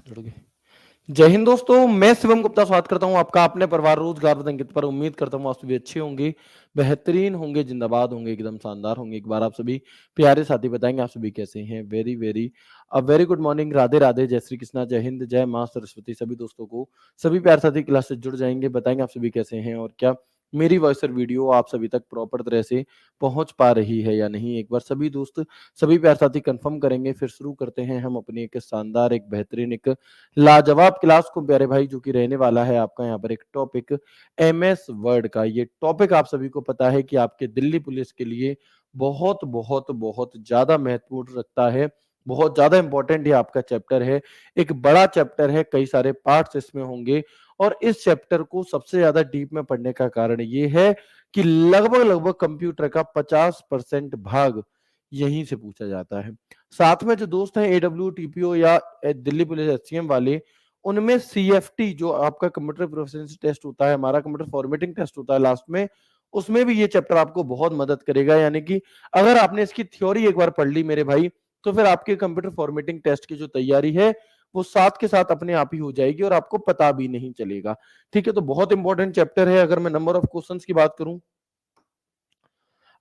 जुड़ गए। जय हिंद दोस्तों, मैं शिवम गुप्ता स्वागत करता हूं आपका अपने परिवार रोजगार अंकित पर। उम्मीद करता हूं आप सभी अच्छे होंगे, बेहतरीन होंगे, जिंदाबाद होंगे, एकदम शानदार होंगे। एक बार आप सभी प्यारे साथी बताएंगे आप सभी कैसे हैं। Very very a very good morning, Radhe Radhe, जय श्री कृष्णा, जय हिंद, जय मां सरस्वती। सभी दोस्तों को सभी प्यारे साथी क्लास से जुड़ जाएंगे, बताएंगे आप सभी कैसे हैं और क्या मेरी वॉइस और वीडियो आप सभी तक प्रॉपर तरह से पहुंच पा रही है या नहीं। एक बार सभी दोस्त सभी प्यारे साथी कंफर्म करेंगे, फिर शुरू करते हैं हम अपनी एक शानदार, एक बेहतरीन, एक लाजवाब क्लास को प्यारे भाई, जो कि रहने वाला है आपका यहाँ पर एक टॉपिक एमएस वर्ड का। ये टॉपिक आप सभी को पता है कि आपके दिल्ली पुलिस के लिए बहुत बहुत बहुत ज्यादा महत्वपूर्ण रखता है, बहुत ज्यादा इंपॉर्टेंट ये आपका चैप्टर है। एक बड़ा चैप्टर है, कई सारे पार्ट्स इसमें होंगे और इस चैप्टर को सबसे ज्यादा डीप में पढ़ने का कारण ये है कि लगभग लगभग कंप्यूटर का 50% भाग यहीं से पूछा जाता है। साथ में जो दोस्त हैं एडब्ल्यू टीपीओ या दिल्ली पुलिस एचसीएम वाले, उनमें सीएफटी जो आपका कंप्यूटर प्रोफिशिएंसी टेस्ट होता है, हमारा कंप्यूटर फॉर्मेटिंग टेस्ट होता है लास्ट में, उसमें भी ये चैप्टर आपको बहुत मदद करेगा। यानी कि अगर आपने इसकी थ्योरी एक बार पढ़ ली मेरे भाई, तो फिर आपके कंप्यूटर फॉर्मेटिंग टेस्ट की जो तैयारी है वो साथ के साथ अपने आप ही हो जाएगी और आपको पता भी नहीं चलेगा। ठीक है, तो बहुत इंपॉर्टेंट चैप्टर है। अगर मैं नंबर ऑफ क्वेश्चंस की बात करूं,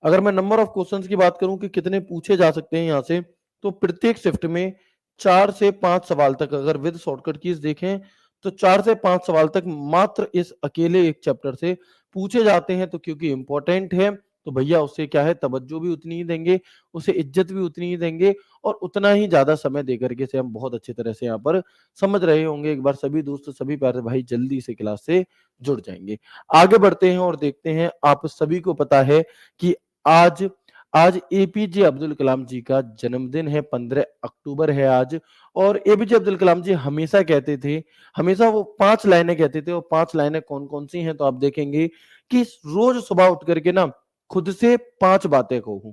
अगर मैं नंबर ऑफ क्वेश्चंस की बात करूं कि कितने पूछे जा सकते हैं यहां से, तो प्रत्येक शिफ्ट में 4 से 5 सवाल तक, अगर विद शॉर्टकट कीज देखें तो 4 से 5 सवाल तक मात्र इस अकेले एक चैप्टर से पूछे जाते हैं। तो क्योंकि इंपॉर्टेंट है तो भैया उससे क्या है, तवज्जो भी उतनी ही देंगे, उसे इज्जत भी उतनी ही देंगे और उतना ही ज्यादा समय देकर के से हम बहुत अच्छी तरह से यहाँ पर समझ रहे होंगे। एक बार सभी दोस्त सभी प्यारे भाई जल्दी से क्लास से जुड़ जाएंगे। आगे बढ़ते हैं और देखते हैं। आप सभी को पता है कि आज आज एपीजे अब्दुल कलाम जी का जन्मदिन है, 15 अक्टूबर है आज। और एपीजे अब्दुल कलाम जी हमेशा कहते थे, हमेशा वो 5 लाइनें कहते थे। और 5 लाइनें कौन कौन सी हैं तो आप देखेंगे कि रोज सुबह उठ करके ना खुद से 5 बातें कहूं।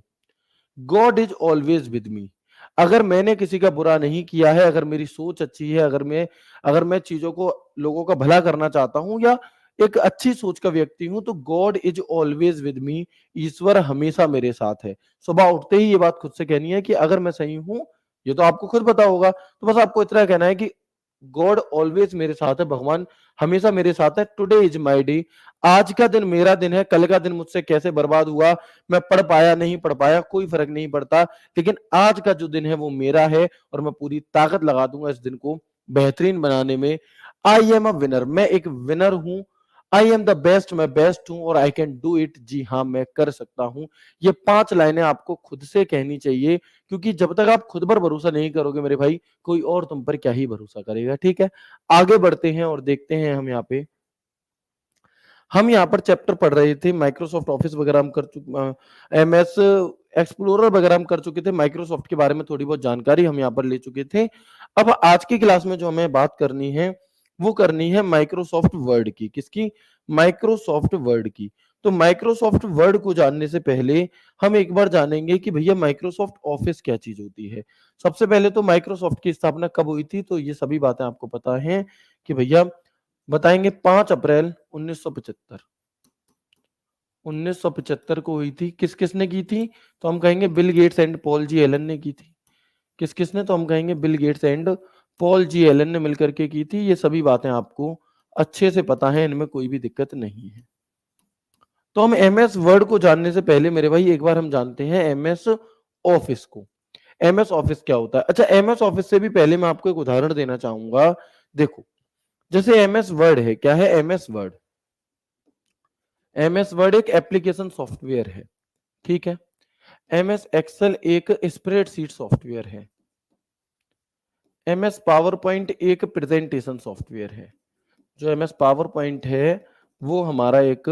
गॉड इज ऑलवेज विद मी। अगर मैंने किसी का बुरा नहीं किया है, अगर मेरी सोच अच्छी है, अगर मैं चीजों को, लोगों का भला करना चाहता हूं या एक अच्छी सोच का व्यक्ति हूं, तो God is always with me, ईश्वर हमेशा मेरे साथ है। सुबह उठते ही ये बात खुद से कहनी है कि अगर मैं सही हूं, ये तो आपको खुद पता होगा, तो बस आपको इतना कहना है कि गॉड ऑलवेज मेरे साथ है, भगवान हमेशा मेरे साथ है। टुडे इज माई डे, आज का दिन मेरा दिन है। कल का दिन मुझसे कैसे बर्बाद हुआ, मैं पढ़ पाया नहीं पढ़ पाया, कोई फर्क नहीं पड़ता, लेकिन आज का जो दिन है वो मेरा है और मैं पूरी ताकत लगा दूंगा इस दिन को बेहतरीन बनाने में। आई एम अ विनर, मैं एक विनर हूं। आई एम द बेस्ट, मैं बेस्ट हूं और आई कैन डू इट, जी हाँ मैं कर सकता हूं। ये 5 लाइनें आपको खुद से कहनी चाहिए, क्योंकि जब तक आप खुद पर भरोसा नहीं करोगे मेरे भाई, कोई और तुम पर क्या ही भरोसा करेगा। ठीक है, आगे बढ़ते हैं और देखते हैं। हम यहाँ पर चैप्टर पढ़ रहे थे, माइक्रोसॉफ्ट ऑफिस वगैरह हम कर चुके, एमएस एक्सप्लोरर वगैरह हम कर चुके थे, माइक्रोसॉफ्ट के बारे में थोड़ी बहुत जानकारी हम यहाँ पर ले चुके थे। अब आज की क्लास में जो हमें बात करनी है वो करनी है माइक्रोसॉफ्ट वर्ड की। किसकी? माइक्रोसॉफ्ट वर्ड की। तो माइक्रोसॉफ्ट वर्ड को जानने से पहले हम एक बार जानेंगे कि भैया माइक्रोसॉफ्ट ऑफिस क्या चीज होती है। सबसे पहले तो माइक्रोसॉफ्ट की स्थापना कब हुई थी, तो ये सभी बातें आपको पता है कि भैया बताएंगे 5 अप्रैल 1975। 1975 को हुई थी। किस किसने की थी? तो हम कहेंगे Bill Gates and Paul G Allen ने की थी। किस किसने? तो हम कहेंगे Bill Gates and Paul G Allen ने मिलकर के की थी। ये सभी बातें आपको अच्छे से पता है, इनमें कोई भी दिक्कत नहीं है। तो हम एमएस वर्ड को जानने से पहले मेरे भाई एक बार हम जानते हैं एमएस ऑफिस को। एमएस ऑफिस क्या होता है? अच्छा, एमएस ऑफिस से भी पहले मैं आपको एक उदाहरण देना चाहूंगा। देखो, जैसे एमएस वर्ड है, क्या है एमएस वर्ड? एमएस वर्ड एक एप्लीकेशन सॉफ्टवेयर है, ठीक है। एमएस एक्सेल एक स्प्रेडशीट सॉफ्टवेयर है। एमएस पावर पॉइंट एक प्रेजेंटेशन सॉफ्टवेयर है। जो एमएस पावर पॉइंट है वो हमारा एक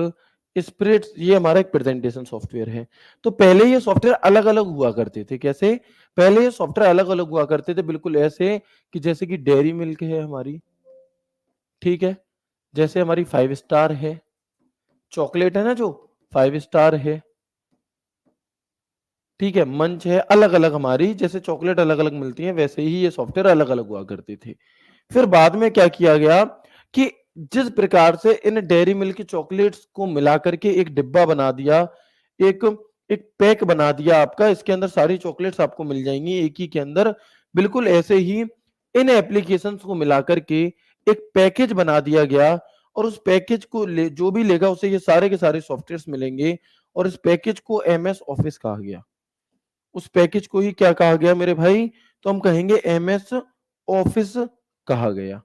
ये हमारा एक प्रेजेंटेशन सॉफ्टवेयर है। तो पहले ये सॉफ्टवेयर अलग अलग हुआ करते थे। कैसे? पहले ये सॉफ्टवेयर अलग अलग हुआ करते थे, बिल्कुल ऐसे कि जैसे कि डेयरी मिल्क है हमारी, ठीक है, जैसे हमारी 5 स्टार है, चॉकलेट है ना जो 5 स्टार है, ठीक है, मंच है, अलग अलग हमारी जैसे चॉकलेट अलग अलग मिलती है, वैसे ही ये सॉफ्टवेयर अलग अलग हुआ करते थे। फिर बाद में क्या किया गया कि जिस प्रकार से इन डेयरी मिल्क की चॉकलेट्स को मिला करके एक डिब्बा बना दिया, एक एक पैक बना दिया आपका, इसके अंदर सारी चॉकलेट्स आपको मिल जाएंगी एक ही के अंदर, बिल्कुल ऐसे ही इन एप्लीकेशंस को मिलाकर के एक पैकेज बना दिया गया और उस पैकेज को जो भी लेगा उसे ये सारे के सारे सॉफ्टवेयर्स मिलेंगे और इस पैकेज को एमएस ऑफिस कहा गया। उस पैकेज को ही क्या कहा गया मेरे भाई? तो हम कहेंगे एमएस ऑफिस कहा गया।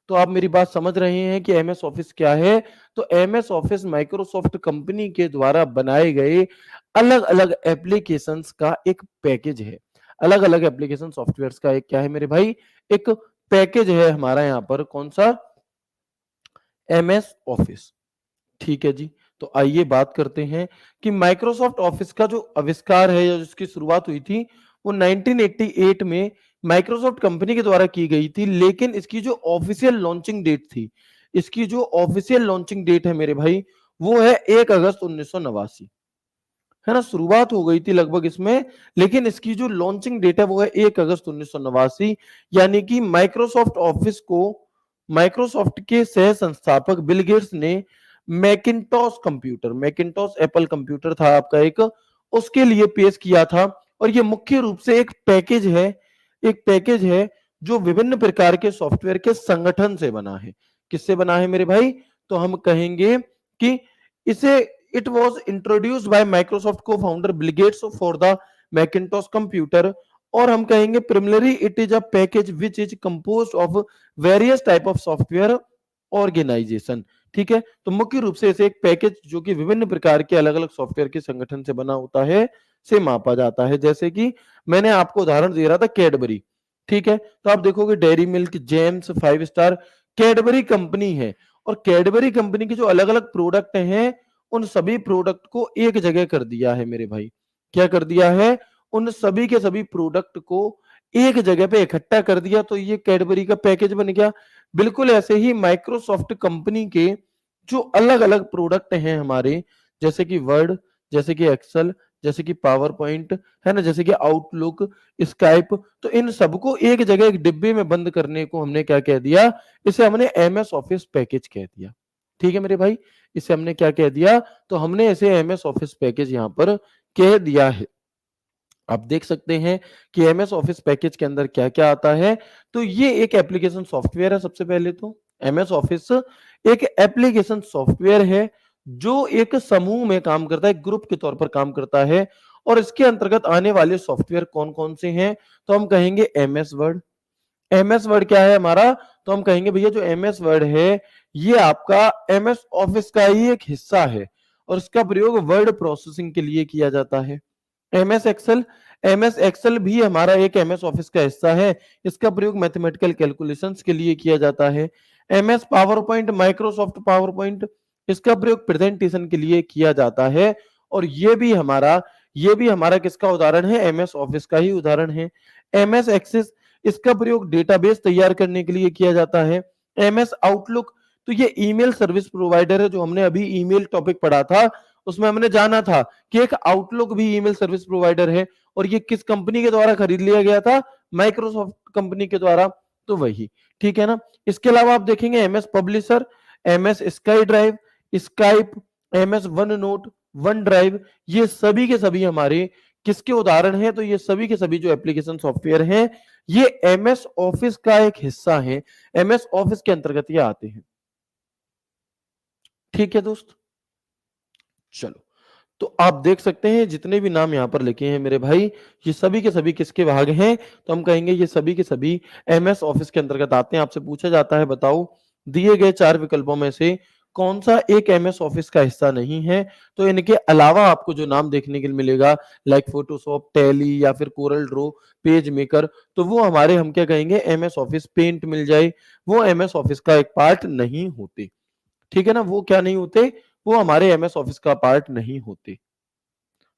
तो आप मेरी बात समझ रहे हैं कि एमएस ऑफिस क्या है? तो एमएस ऑफिस माइक्रोसॉफ्ट कंपनी के द्वारा बनाए गए अलग-अलग एप्लीकेशंस का एक पैकेज है। अलग-अलग एप्लीकेशन सॉफ्टवेयर्स का एक क्या है मेरे भाई? एक पैकेज है हमारा यहाँ पर कौन-सा? MS office. ठीक है जी। तो आइए बात करते हैं कि माइक्रोसॉफ्ट ऑफिस का जो आविष्कार है या जिसकी शुरुआत हुई थी वो 1988 में माइक्रोसॉफ्ट कंपनी के द्वारा की गई थी, लेकिन इसकी जो ऑफिशियल लॉन्चिंग डेट थी, इसकी जो ऑफिशियल लॉन्चिंग डेट है मेरे भाई, वो है 1 अगस्त 1989, है ना? शुरुआत हो गई थी लगभग इसमें, लेकिन इसकी जो लॉन्चिंग डेट है वो है 1 अगस्त 1989, यानी कि माइक्रोसॉफ्ट ऑफिस को माइक्रोसॉफ्ट के सह संस्थापक बिल गेट्स ने Macintosh computer, Macintosh Apple computer था आपका एक, उसके लिए पेश किया था। और ये मुख्य रूप से एक पैकेज है, एक पैकेज है जो विभिन्न प्रकार के सॉफ्टवेयर के संगठन से बना है। किससे बना है मेरे भाई? तो हम कहेंगे कि इसे it was introduced by Microsoft cofounder Bill Gates for the Macintosh computer, और हम कहेंगे primarily it is a package which is composed of various type of software organization. ठीक है, तो मुख्य रूप से इसे एक पैकेज जो कि विभिन्न प्रकार के अलग अलग सॉफ्टवेयर के संगठन से बना होता है से मापा जाता है। जैसे कि मैंने आपको उदाहरण दे रहा था कैडबरी। ठीक है, तो आप देखोगे dairy milk, James, 5 star, Cadbury company है और कैडबरी कंपनी के जो अलग अलग प्रोडक्ट हैं उन सभी प्रोडक्ट को एक जगह कर दिया है मेरे भाई। क्या कर दिया है? उन सभी के सभी प्रोडक्ट को एक जगह पे इकट्ठा कर दिया, तो ये कैडबरी का पैकेज बन गया। बिल्कुल ऐसे ही माइक्रोसॉफ्ट कंपनी के जो अलग अलग प्रोडक्ट हैं हमारे, जैसे कि वर्ड, जैसे कि एक्सेल, जैसे कि पावर पॉइंट, है ना, जैसे कि आउटलुक, स्काइप, तो इन सबको एक जगह एक डिब्बे में बंद करने को हमने क्या कह दिया? इसे हमने एमएस ऑफिस पैकेज कह दिया। ठीक है मेरे भाई, इसे हमने क्या कह दिया? तो हमने इसे एमएस ऑफिस पैकेज यहां पर कह दिया है। आप देख सकते हैं कि एमएस ऑफिस पैकेज के अंदर क्या-क्या आता है। तो ये एक एप्लीकेशन सॉफ्टवेयर है। सबसे पहले तो एमएस ऑफिस एक एप्लीकेशन सॉफ्टवेयर है जो एक समूह में काम करता है, ग्रुप के तौर पर काम करता है। और इसके अंतर्गत आने वाले सॉफ्टवेयर कौन-कौन से हैं? तो हम कहेंगे एमएस वर्ड। एमएस वर्ड क्या है हमारा? तो हम कहेंगे भैया जो एमएस वर्ड है ये आपका एमएस ऑफिस का ही एक हिस्सा है और इसका प्रयोग वर्ड प्रोसेसिंग के लिए किया जाता है। एमएस एक्सेल, एमएस एक्सेल भी हमारा एक एमएस ऑफिस का हिस्सा है। इसका प्रयोग मैथमेटिकल कैलकुलेशंस के लिए किया जाता है। MS power point, Microsoft power point, इसका प्रयोग प्रेजेंटेशन के लिए किया जाता है और ये भी हमारा किसका उदाहरण है? एमएस ऑफिस का ही उदाहरण है। एमएस एक्सेस, इसका प्रयोग डेटाबेस तैयार करने के लिए किया जाता है। एमएस आउटलुक, तो ये ईमेल सर्विस प्रोवाइडर है, जो हमने अभी ईमेल टॉपिक पढ़ा था उसमें हमने जाना था कि एक आउटलुक भी ईमेल सर्विस प्रोवाइडर है और ये किस कंपनी के द्वारा खरीद लिया गया था? माइक्रोसॉफ्ट कंपनी के द्वारा। तो वही, ठीक है ना? इसके अलावा आप देखेंगे MS Publisher, MS SkyDrive, Skype, MS OneNote, one drive, ये सभी के सभी हमारे किसके उदाहरण हैं? तो ये सभी के सभी जो एप्लीकेशन सॉफ्टवेयर हैं ये एमएस ऑफिस का एक हिस्सा है। एमएस ऑफिस के अंतर्गत ये आते हैं। ठीक है दोस्त, चलो, तो आप देख सकते हैं जितने भी नाम यहाँ पर लिखे हैं मेरे भाई, ये सभी के सभी किसके भाग हैं? तो हम कहेंगे ये सभी के सभी एमएस ऑफिस के अंतर्गत आते हैं। आपसे पूछा जाता है बताओ दिए गए 4 विकल्पों में से कौन सा एक एमएस ऑफिस का हिस्सा नहीं है? तो इनके अलावा आपको जो नाम देखने के लिए मिलेगा लाइक फोटोशॉप, टैली या फिर कोरल ड्रॉ, पेज मेकर, तो वो हमारे हम क्या कहेंगे? एमएस ऑफिस, पेंट मिल जाए, वो एमएस ऑफिस का एक पार्ट नहीं होते। ठीक है ना? वो क्या नहीं होते? वो हमारे एमएस ऑफिस का पार्ट नहीं होते।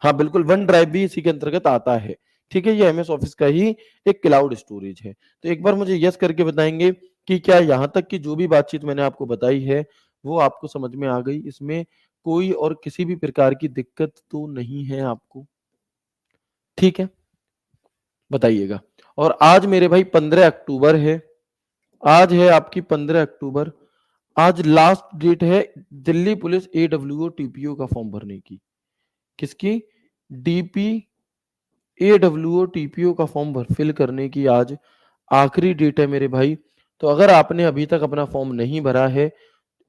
हाँ, बिल्कुल, वन ड्राइव भी इसी के अंतर्गत आता है। ठीक है? ये एमएस ऑफिस का ही एक क्लाउड स्टोरेज है। तो एक बार मुझे यस करके बताएँगे कि क्या यहाँ तक की जो भी बातचीत मैंने आपको बताई है, वो आपको समझ में आ गई? इसमें कोई और किसी भी प्रकार की दिक्कत तो नहीं है आपको? ठीक है? बताइएगा। और आज मेरे भाई 15 अक्टूबर है। आज है आपकी 15 अक्टूबर। आज लास्ट डेट है दिल्ली पुलिस एडब्ल्यूओ, टीपीओ का फॉर्म भरने की। किसकी? डीपी एडब्ल्यूओ टीपीओ का फॉर्म भर फिल करने की आज आखिरी डेट है मेरे भाई। तो अगर आपने अभी तक अपना फॉर्म नहीं भरा है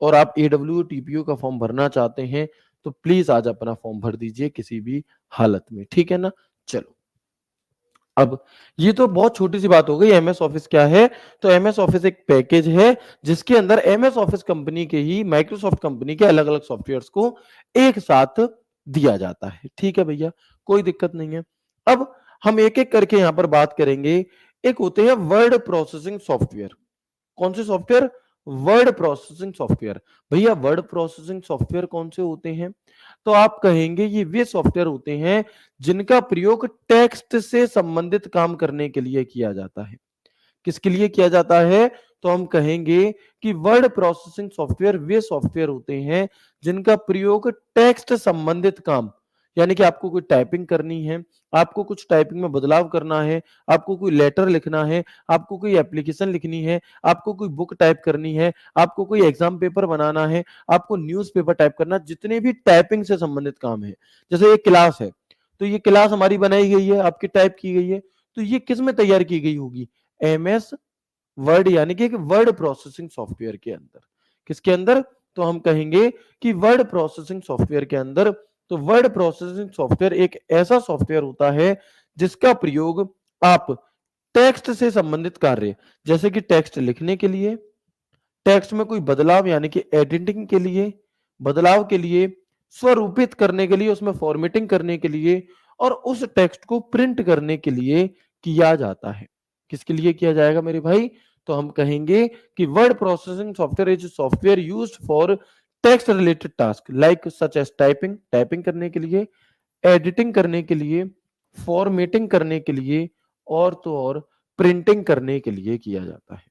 और आप एडब्ल्यू टीपीओ का फॉर्म भरना चाहते हैं तो प्लीज आज अपना फॉर्म भर दीजिए किसी भी हालत में, ठीक है ना। चलो, अब ये तो बहुत छोटी सी बात हो गई। एमएस ऑफिस क्या है? तो एमएस ऑफिस एक पैकेज है जिसके अंदर एमएस ऑफिस कंपनी के ही माइक्रोसॉफ्ट कंपनी के अलग अलग सॉफ्टवेयर्स को एक साथ दिया जाता है, ठीक है भैया, कोई दिक्कत नहीं है। अब हम एक एक करके यहां पर बात करेंगे। एक होते हैं वर्ड प्रोसेसिंग सॉफ्टवेयर। कौन से सॉफ्टवेयर? Word processing software. भैया वर्ड प्रोसेसिंग सॉफ्टवेयर कौन से होते हैं? तो आप कहेंगे ये वे सॉफ्टवेयर होते हैं जिनका प्रयोग टेक्स्ट से संबंधित काम करने के लिए किया जाता है। किसके लिए किया जाता है? तो हम कहेंगे कि वर्ड प्रोसेसिंग सॉफ्टवेयर वे सॉफ्टवेयर होते हैं जिनका प्रयोग टेक्स्ट संबंधित काम, यानी कि आपको कोई टाइपिंग करनी है, आपको कुछ टाइपिंग में बदलाव करना है, आपको कोई लेटर लिखना है, आपको कोई एप्लीकेशन लिखनी है, आपको कोई बुक टाइप करनी है, आपको कोई एग्जाम पेपर बनाना है, आपको न्यूज़पेपर टाइप करना, जितने भी टाइपिंग से संबंधित काम है। जैसे ये क्लास है, तो ये क्लास हमारी बनाई गई है, आपकी टाइप की गई है, तो ये किस में तैयार की गई होगी? एमएस वर्ड, यानी कि एक वर्ड प्रोसेसिंग सॉफ्टवेयर के अंदर। किसके अंदर? तो हम कहेंगे कि वर्ड प्रोसेसिंग सॉफ्टवेयर के अंदर। तो वर्ड प्रोसेसिंग सॉफ्टवेयर एक ऐसा सॉफ्टवेयर होता है जिसका प्रयोग आप टेक्स्ट से संबंधित कार्य, जैसे कि टेक्स्ट लिखने के लिए, टेक्स्ट में कोई बदलाव यानी कि एडिटिंग के लिए, बदलाव के लिए, स्वरूपित करने के लिए, उसमें फॉर्मेटिंग करने के लिए और उस टेक्स्ट को प्रिंट करने के लिए किया जाता है। किसके लिए किया जाएगा मेरे भाई? तो हम कहेंगे कि word processing software is software used for text related task like such as typing, typing करने के लिए, एडिटिंग करने के लिए, फॉर्मेटिंग करने के लिए और तो और प्रिंटिंग करने के लिए किया जाता है।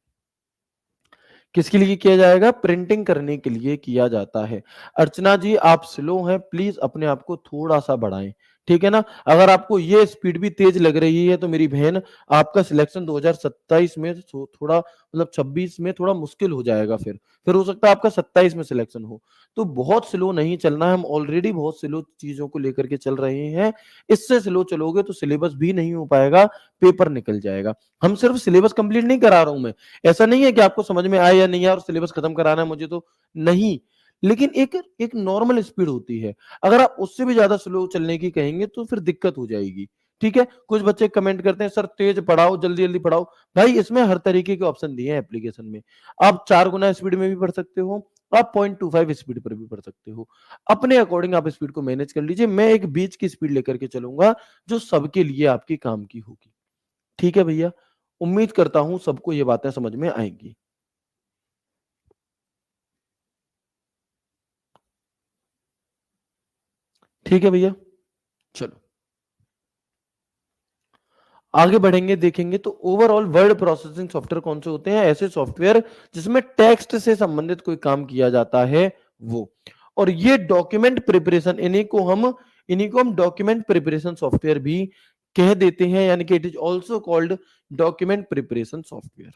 किसके लिए किया जाएगा? प्रिंटिंग करने के लिए किया जाता है। अर्चना जी आप स्लो हैं, प्लीज अपने आप को थोड़ा सा बढ़ाएं, ठीक है ना। अगर आपको ये स्पीड भी तेज लग रही है तो मेरी बहन, आपका सिलेक्शन 2027 में थोड़ा मतलब 26 में थोड़ा मुश्किल हो जाएगा। फिर हो सकता है आपका 27 में सिलेक्शन हो। तो बहुत स्लो नहीं चलना है, हम ऑलरेडी बहुत स्लो चीजों को लेकर के चल रहे हैं। इससे स्लो चलोगे तो सिलेबस भी नहीं हो पाएगा, पेपर निकल जाएगा। हम सिर्फ सिलेबस कंप्लीट नहीं करा रहा हूं मैं, ऐसा नहीं है कि आपको समझ में आए या नहीं आए और सिलेबस खत्म कराना है मुझे तो नहीं, लेकिन एक एक नॉर्मल स्पीड होती है। अगर आप उससे भी ज्यादा स्लो चलने की कहेंगे तो फिर दिक्कत हो जाएगी, ठीक है। कुछ बच्चे कमेंट करते हैं सर तेज पढ़ाओ, जल्दी जल्दी पढ़ाओ। भाई इसमें हर तरीके के ऑप्शन दिए हैं एप्लीकेशन में। आप 4 गुना स्पीड में भी पढ़ सकते हो, आप 0.25 स्पीड पर भी पढ़ सकते हो। अपने अकॉर्डिंग आप स्पीड को मैनेज कर लीजिए। मैं एक बीच की स्पीड लेकर के चलूंगा जो सबके लिए आपकी काम की होगी, ठीक है भैया। उम्मीद करता हूं सबको ये बातें समझ में आएंगी। ठीक है भैया, चलो आगे बढ़ेंगे, देखेंगे। तो ओवरऑल वर्ड प्रोसेसिंग सॉफ्टवेयर कौन से होते हैं? ऐसे सॉफ्टवेयर जिसमें टेक्स्ट से संबंधित कोई काम किया जाता है वो। और ये डॉक्यूमेंट प्रिपरेशन, इन्हीं को हम डॉक्यूमेंट प्रिपरेशन सॉफ्टवेयर भी कह देते हैं, यानी कि it is also called document preparation software,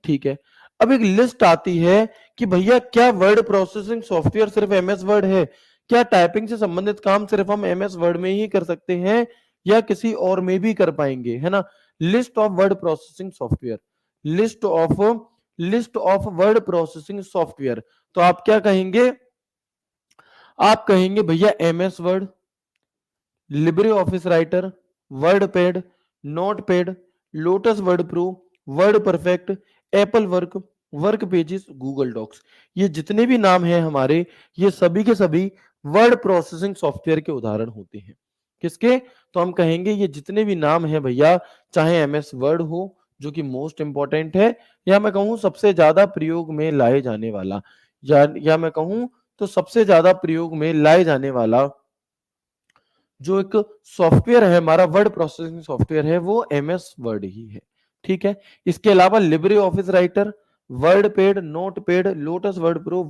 ठीक है। अब एक लिस्ट आती है कि भैया क्या वर्ड प्रोसेसिंग सॉफ्टवेयर सिर्फ एमएस वर्ड है? क्या टाइपिंग से संबंधित काम सिर्फ हम एमएस वर्ड में ही कर सकते हैं या किसी और में भी कर पाएंगे, है ना। List of word processing software, list of list of word processing software. तो आप क्या कहेंगे? आप कहेंगे भैया MS Word, Libre office Writer, WordPad, Notepad, Lotus Word Pro, WordPerfect, Apple Work, work Pages, Google Docs. ये जितने भी नाम हैं हमारे, ये सभी के सभी वर्ड प्रोसेसिंग सॉफ्टवेयर के उदाहरण होते हैं। किसके? तो हम कहेंगे ये जितने भी नाम हैं भैया, चाहे एमएस वर्ड हो जो कि मोस्ट इंपॉर्टेंट है, या मैं कहूं सबसे ज्यादा प्रयोग में लाए जाने वाला, या मैं कहूं तो सबसे ज्यादा प्रयोग में लाए जाने वाला जो एक सॉफ्टवेयर है हमारा, वर्ड प्रोसेसिंग सॉफ्टवेयर है, वो एमएस वर्ड ही है, ठीक है। इसके अलावा Libre office Writer, WordPad, Notepad, Lotus Word Pro,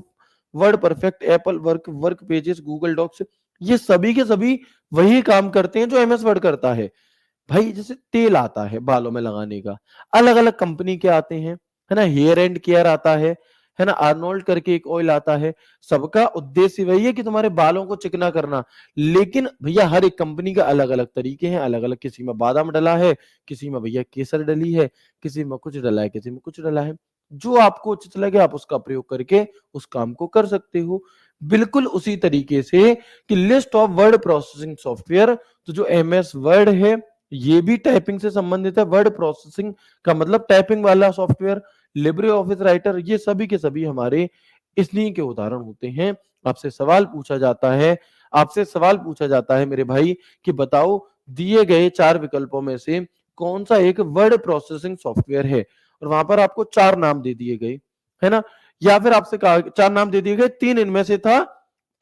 WordPerfect, Apple Work, work Pages, Google Docs, ये सभी के सभी वही काम करते हैं जो एमएस वर्ड करता है। भाई जैसे तेल आता है बालों में लगाने का, अलग अलग कंपनी के आते हैं, है ना। हेयर एंड केयर आता है है ना, आर्नोल्ड करके एक ऑयल आता है, सबका उद्देश्य वही है कि तुम्हारे बालों को चिकना करना। लेकिन भैया हर एक कंपनी का अलग अलग तरीके हैं, अलग अलग, किसी में बादाम डला है, किसी में भैया केसर डली है, किसी में कुछ डला है, किसी में कुछ डला है। जो आपको उचित लगे आप उसका प्रयोग करके उस काम को कर सकते हो। बिल्कुल उसी तरीके से कि list of word processing software, तो जो एमएस वर्ड है ये भी टाइपिंग से संबंधित है। वर्ड प्रोसेसिंग का मतलब टाइपिंग वाला सॉफ्टवेयर, लिब्रे ऑफिस राइटर, ये सभी के सभी हमारे इन्हीं के उदाहरण होते हैं। आपसे सवाल पूछा जाता है मेरे भाई कि बताओ दिए गए 4 विकल्पों में से कौन सा एक वर्ड प्रोसेसिंग सॉफ्टवेयर है, और वहां पर आपको 4 नाम दे दिए गए, है ना, या फिर आपसे कहा 4 नाम दे दिए गए, 3 इनमें से था,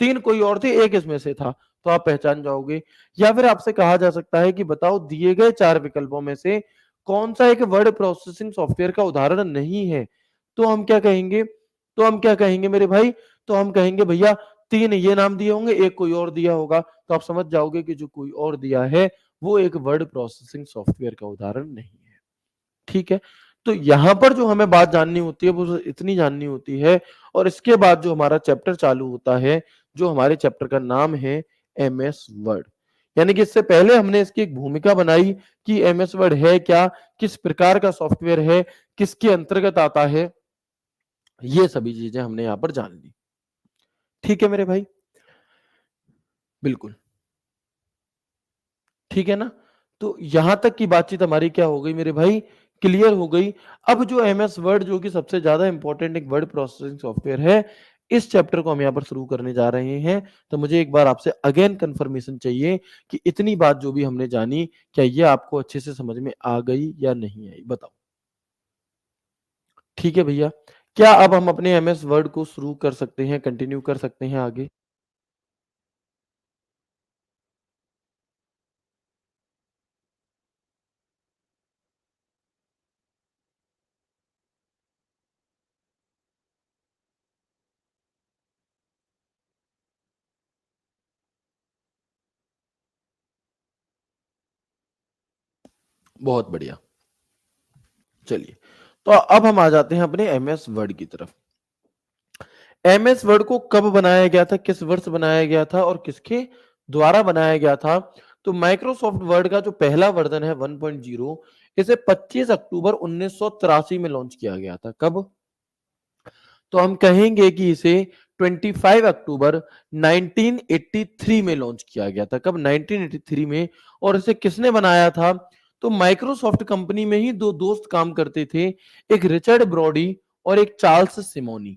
3 कोई और थे, एक इसमें से था, तो आप पहचान जाओगे। या फिर आपसे कहा जा सकता है कि बताओ दिए गए 4 विकल्पों में से कौन सा एक वर्ड प्रोसेसिंग सॉफ्टवेयर का उदाहरण नहीं है, तो हम क्या कहेंगे, मेरे भाई, तो हम कहेंगे भैया 3 ये नाम दिए होंगे, एक कोई और दिया होगा, तो आप समझ जाओगे कि जो कोई और दिया है वो एक वर्ड प्रोसेसिंग सॉफ्टवेयर का उदाहरण नहीं है। ठीक है, तो यहां पर जो हमें बात जाननी होती है वो इतनी जाननी होती है, और इसके बाद जो हमारा चैप्टर चालू होता है, जो हमारे चैप्टर का नाम है एमएस वर्ड। यानी कि इससे पहले हमने इसकी एक भूमिका बनाई कि एमएस वर्ड है क्या, किस प्रकार का सॉफ्टवेयर है, किसके अंतर्गत आता है, ये सभी चीजें हमने यहां पर जान ली। ठीक है मेरे भाई, बिल्कुल ठीक है ना। तो यहां तक की बातचीत हमारी क्या हो गई मेरे भाई, क्लियर हो गई। अब जो एमएस वर्ड जो कि सबसे ज्यादा इंपॉर्टेंट एक वर्ड प्रोसेसिंग सॉफ्टवेयर है, इस चैप्टर को हम यहाँ पर शुरू करने जा रहे हैं। तो मुझे एक बार आपसे अगेन कंफर्मेशन चाहिए कि इतनी बात जो भी हमने जानी, क्या ये आपको अच्छे से समझ में आ गई या नहीं आई, बताओ। ठीक है भैया, क्या अब हम अपने एमएस वर्ड को शुरू कर सकते हैं, कंटिन्यू कर सकते हैं आगे। बहुत बढ़िया, चलिए, तो अब हम आ जाते हैं अपने एमएस वर्ड की तरफ। एमएस वर्ड को कब बनाया गया था, किस वर्ष बनाया गया था और किसके द्वारा बनाया गया था। तो माइक्रोसॉफ्ट वर्ड का जो पहला वर्जन है 1.0, इसे 25 अक्टूबर 1983 में लॉन्च किया गया था। कब, तो हम कहेंगे कि इसे 25 अक्टूबर 1983 में लॉन्च किया गया था। कब, 1983 में। और इसे किसने बनाया था, तो माइक्रोसॉफ्ट कंपनी में ही दो दोस्त काम करते थे, एक रिचर्ड ब्रॉडी और एक चार्ल्स सिमोनी।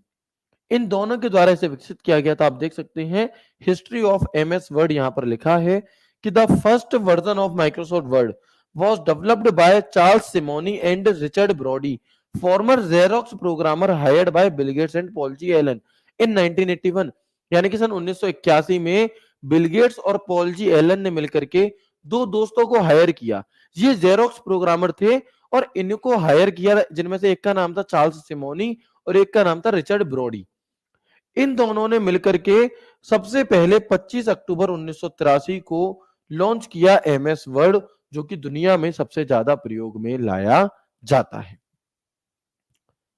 इन दोनों के द्वारा इसे विकसित किया गया था। आप देख सकते हैं हिस्ट्री ऑफ एमएस वर्ड यहां पर लिखा है कि the first version of Microsoft word was developed by Charles Simonyi and Richard Brody, former Xerox programmer hired by Bill Gates and Paul G. Allen in 1981। यानी कि सन 1981 में बिल गेट्स और Paul G Allen ने मिलकर के दो दोस्तों को हायर किया। ये जेरोक्स प्रोग्रामर थे और इनको हायर किया, जिनमें से एक का नाम था चार्ल्स सिमोनी और एक का नाम था रिचर्ड ब्रॉडी। इन दोनों ने मिलकर के सबसे पहले 25 अक्टूबर 1983 को लॉन्च किया एमएस वर्ड, जो कि दुनिया में सबसे ज्यादा प्रयोग में लाया जाता है।